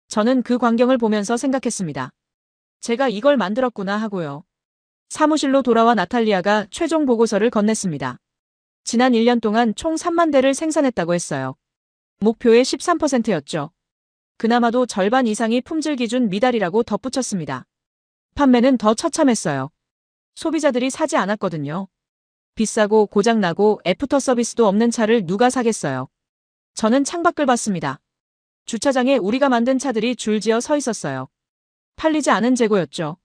저는 그 광경을 보면서 생각했습니다. 제가 이걸 만들었구나 하고요. 사무실로 돌아와 나탈리아가 최종 보고서를 건넸습니다. 지난 1년 동안 총 3만 대를 생산했다고 했어요. 목표의 13%였죠. 그나마도 절반 이상이 품질 기준 미달이라고 덧붙였습니다. 판매는 더 처참했어요. 소비자들이 사지 않았거든요. 비싸고 고장나고 애프터 서비스도 없는 차를 누가 사겠어요. 저는 창밖을 봤습니다. 주차장에 우리가 만든 차들이 줄지어 서 있었어요. 팔리지 않은 재고였죠.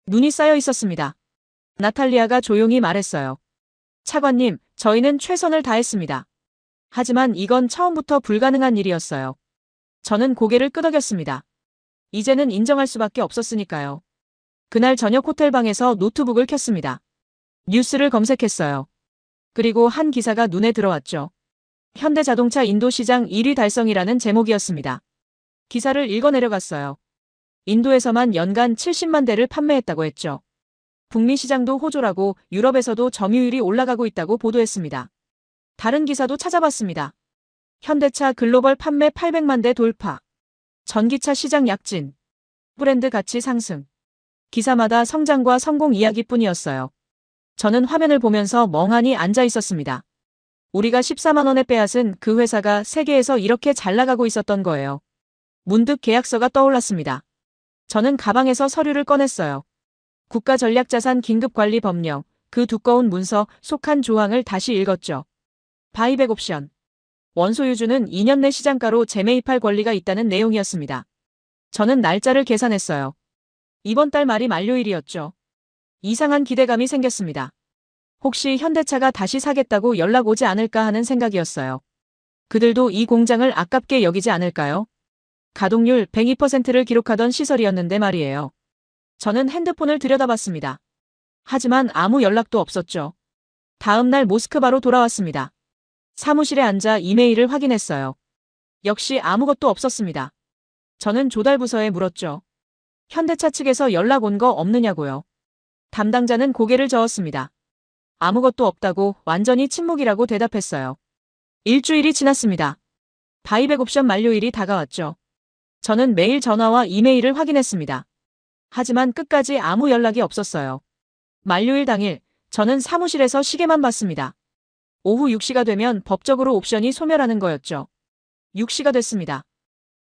눈이 쌓여 있었습니다. 나탈리아가 조용히 말했어요. 차관님, 저희는 최선을 다했습니다. 하지만 이건 처음부터 불가능한 일이었어요. 저는 고개를 끄덕였습니다. 이제는 인정할 수밖에 없었으니까요. 그날 저녁 호텔방에서 노트북을 켰습니다. 뉴스를 검색했어요. 그리고 한 기사가 눈에 들어왔죠. 현대자동차 인도시장 1위 달성이라는 제목이었습니다. 기사를 읽어 내려갔어요. 인도에서만 연간 70만 대를 판매했다고 했죠. 북미 시장도 호조라고 유럽에서도 점유율이 올라가고 있다고 보도했습니다. 다른 기사도 찾아봤습니다. 현대차 글로벌 판매 800만 대 돌파. 전기차 시장 약진. 브랜드 가치 상승. 기사마다 성장과 성공 이야기뿐이었어요. 저는 화면을 보면서 멍하니 앉아 있었습니다. 우리가 14만 원에 빼앗은 그 회사가 세계에서 이렇게 잘 나가고 있었던 거예요. 문득 계약서가 떠올랐습니다. 저는 가방에서 서류를 꺼냈어요. 국가전략자산 긴급관리법령, 그 두꺼운 문서 속한 조항을 다시 읽었죠. 바이백 옵션. 원소유주는 2년 내 시장가로 재매입할 권리가 있다는 내용이었습니다. 저는 날짜를 계산했어요. 이번 달 말이 만료일이었죠. 이상한 기대감이 생겼습니다. 혹시 현대차가 다시 사겠다고 연락 오지 않을까 하는 생각이었어요. 그들도 이 공장을 아깝게 여기지 않을까요? 가동률 102%를 기록하던 시설이었는데 말이에요. 저는 핸드폰을 들여다봤습니다. 하지만 아무 연락도 없었죠. 다음 날 모스크바로 돌아왔습니다. 사무실에 앉아 이메일을 확인했어요. 역시 아무것도 없었습니다. 저는 조달부서에 물었죠. 현대차 측에서 연락 온 거 없느냐고요. 담당자는 고개를 저었습니다. 아무것도 없다고 완전히 침묵이라고 대답했어요. 일주일이 지났습니다. 바이백 옵션 만료일이 다가왔죠. 저는 매일 전화와 이메일을 확인했습니다. 하지만 끝까지 아무 연락이 없었어요. 만료일 당일, 저는 사무실에서 시계만 봤습니다. 오후 6시가 되면 법적으로 옵션이 소멸하는 거였죠. 6시가 됐습니다.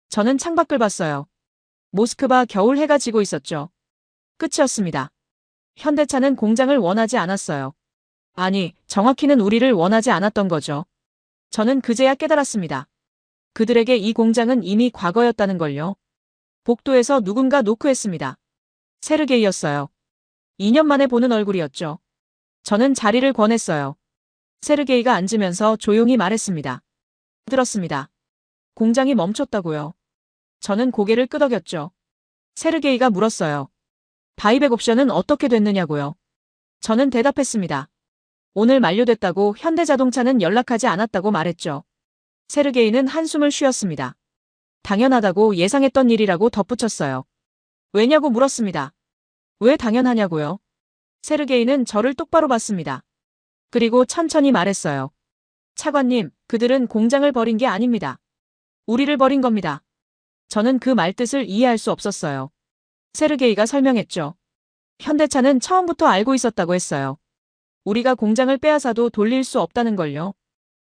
저는 창밖을 봤어요. 모스크바 겨울 해가 지고 있었죠. 끝이었습니다. 현대차는 공장을 원하지 않았어요. 아니, 정확히는 우리를 원하지 않았던 거죠. 저는 그제야 깨달았습니다. 그들에게 이 공장은 이미 과거였다는 걸요. 복도에서 누군가 노크했습니다. 세르게이였어요. 2년 만에 보는 얼굴이었죠. 저는 자리를 권했어요. 세르게이가 앉으면서 조용히 말했습니다. 들었습니다. 공장이 멈췄다고요. 저는 고개를 끄덕였죠. 세르게이가 물었어요. 바이백 옵션은 어떻게 됐느냐고요. 저는 대답했습니다. 오늘 만료됐다고 현대자동차는 연락하지 않았다고 말했죠. 세르게이는 한숨을 쉬었습니다. 당연하다고 예상했던 일이라고 덧붙였어요. 왜냐고 물었습니다. 왜 당연하냐고요? 세르게이는 저를 똑바로 봤습니다. 그리고 천천히 말했어요. 차관님, 그들은 공장을 버린 게 아닙니다. 우리를 버린 겁니다. 저는 그 말뜻을 이해할 수 없었어요. 세르게이가 설명했죠. 현대차는 처음부터 알고 있었다고 했어요. 우리가 공장을 빼앗아도 돌릴 수 없다는 걸요.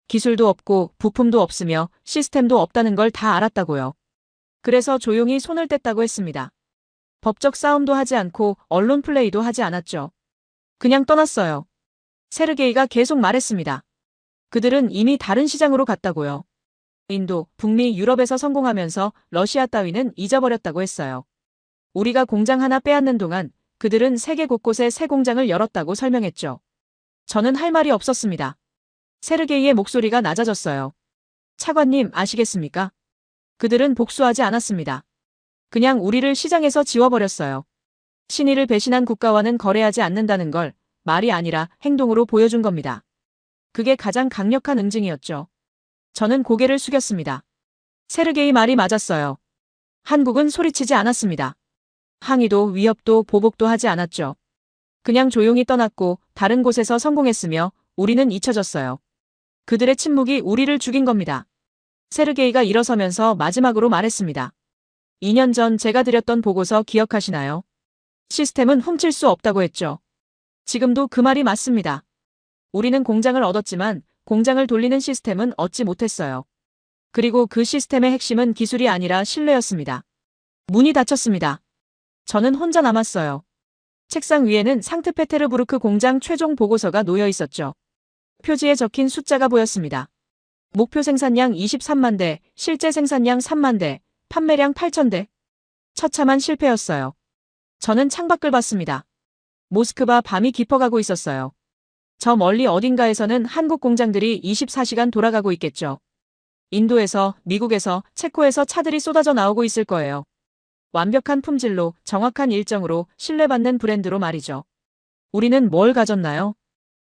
기술도 없고 부품도 없으며 시스템도 없다는 걸 다 알았다고요. 그래서 조용히 손을 뗐다고 했습니다. 법적 싸움도 하지 않고 언론 플레이도 하지 않았죠. 그냥 떠났어요. 세르게이가 계속 말했습니다. 그들은 이미 다른 시장으로 갔다고요. 인도, 북미, 유럽에서 성공하면서 러시아 따위는 잊어버렸다고 했어요. 우리가 공장 하나 빼앗는 동안 그들은 세계 곳곳에 새 공장을 열었다고 설명했죠. 저는 할 말이 없었습니다. 세르게이의 목소리가 낮아졌어요. 차관님, 아시겠습니까? 그들은 복수하지 않았습니다. 그냥 우리를 시장에서 지워버렸어요. 신의를 배신한 국가와는 거래하지 않는다는 걸 말이 아니라 행동으로 보여준 겁니다. 그게 가장 강력한 응징이었죠. 저는 고개를 숙였습니다. 세르게이 말이 맞았어요. 한국은 소리치지 않았습니다. 항의도 위협도 보복도 하지 않았죠. 그냥 조용히 떠났고 다른 곳에서 성공했으며 우리는 잊혀졌어요. 그들의 침묵이 우리를 죽인 겁니다. 세르게이가 일어서면서 마지막으로 말했습니다. 2년 전 제가 드렸던 보고서 기억하시나요? 시스템은 훔칠 수 없다고 했죠. 지금도 그 말이 맞습니다. 우리는 공장을 얻었지만 공장을 돌리는 시스템은 얻지 못했어요. 그리고 그 시스템의 핵심은 기술이 아니라 신뢰였습니다. 문이 닫혔습니다. 저는 혼자 남았어요. 책상 위에는 상트페테르부르크 공장 최종 보고서가 놓여 있었죠. 표지에 적힌 숫자가 보였습니다. 목표 생산량 23만 대, 실제 생산량 3만 대, 판매량 8천 대. 처참한 실패였어요. 저는 창밖을 봤습니다. 모스크바 밤이 깊어가고 있었어요. 저 멀리 어딘가에서는 한국 공장들이 24시간 돌아가고 있겠죠. 인도에서, 미국에서, 체코에서 차들이 쏟아져 나오고 있을 거예요. 완벽한 품질로, 정확한 일정으로, 신뢰받는 브랜드로 말이죠. 우리는 뭘 가졌나요?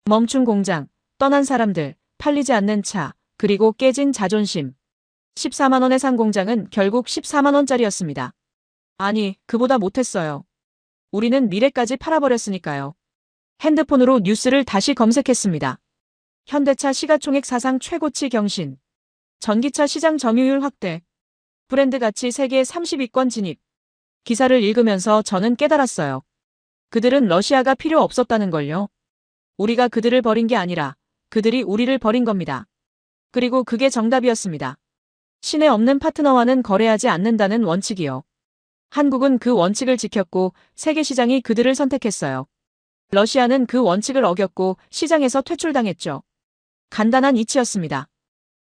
멈춘 공장, 떠난 사람들, 팔리지 않는 차, 그리고 깨진 자존심. 14만 원에 산 공장은 결국 14만 원짜리였습니다. 아니, 그보다 못했어요. 우리는 미래까지 팔아버렸으니까요. 핸드폰으로 뉴스를 다시 검색했습니다. 현대차 시가총액 사상 최고치 경신. 전기차 시장 점유율 확대. 브랜드 가치 세계 30위권 진입. 기사를 읽으면서 저는 깨달았어요. 그들은 러시아가 필요 없었다는 걸요. 우리가 그들을 버린 게 아니라 그들이 우리를 버린 겁니다. 그리고 그게 정답이었습니다. 신의 없는 파트너와는 거래하지 않는다는 원칙이요. 한국은 그 원칙을 지켰고 세계 시장이 그들을 선택했어요. 러시아는 그 원칙을 어겼고 시장에서 퇴출당했죠. 간단한 이치였습니다.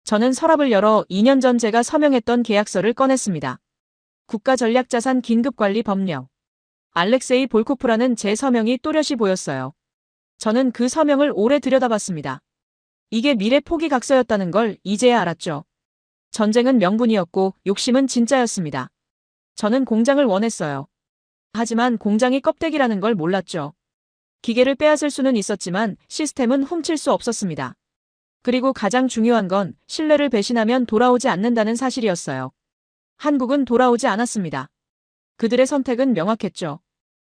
저는 서랍을 열어 2년 전 제가 서명했던 계약서를 꺼냈습니다. 국가전략자산 긴급관리법령. 알렉세이 볼코프라는 제 서명이 또렷이 보였어요. 저는 그 서명을 오래 들여다봤습니다. 이게 미래 포기각서였다는 걸 이제야 알았죠. 전쟁은 명분이었고 욕심은 진짜였습니다. 저는 공장을 원했어요. 하지만 공장이 껍데기라는 걸 몰랐죠. 기계를 빼앗을 수는 있었지만 시스템은 훔칠 수 없었습니다. 그리고 가장 중요한 건 신뢰를 배신하면 돌아오지 않는다는 사실이었어요. 한국은 돌아오지 않았습니다. 그들의 선택은 명확했죠.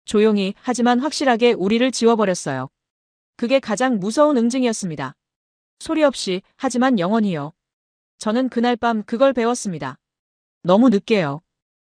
조용히 하지만 확실하게 우리를 지워버렸어요. 그게 가장 무서운 응징이었습니다. 소리 없이 하지만 영원히요. 저는 그날 밤 그걸 배웠습니다. 너무 늦게요.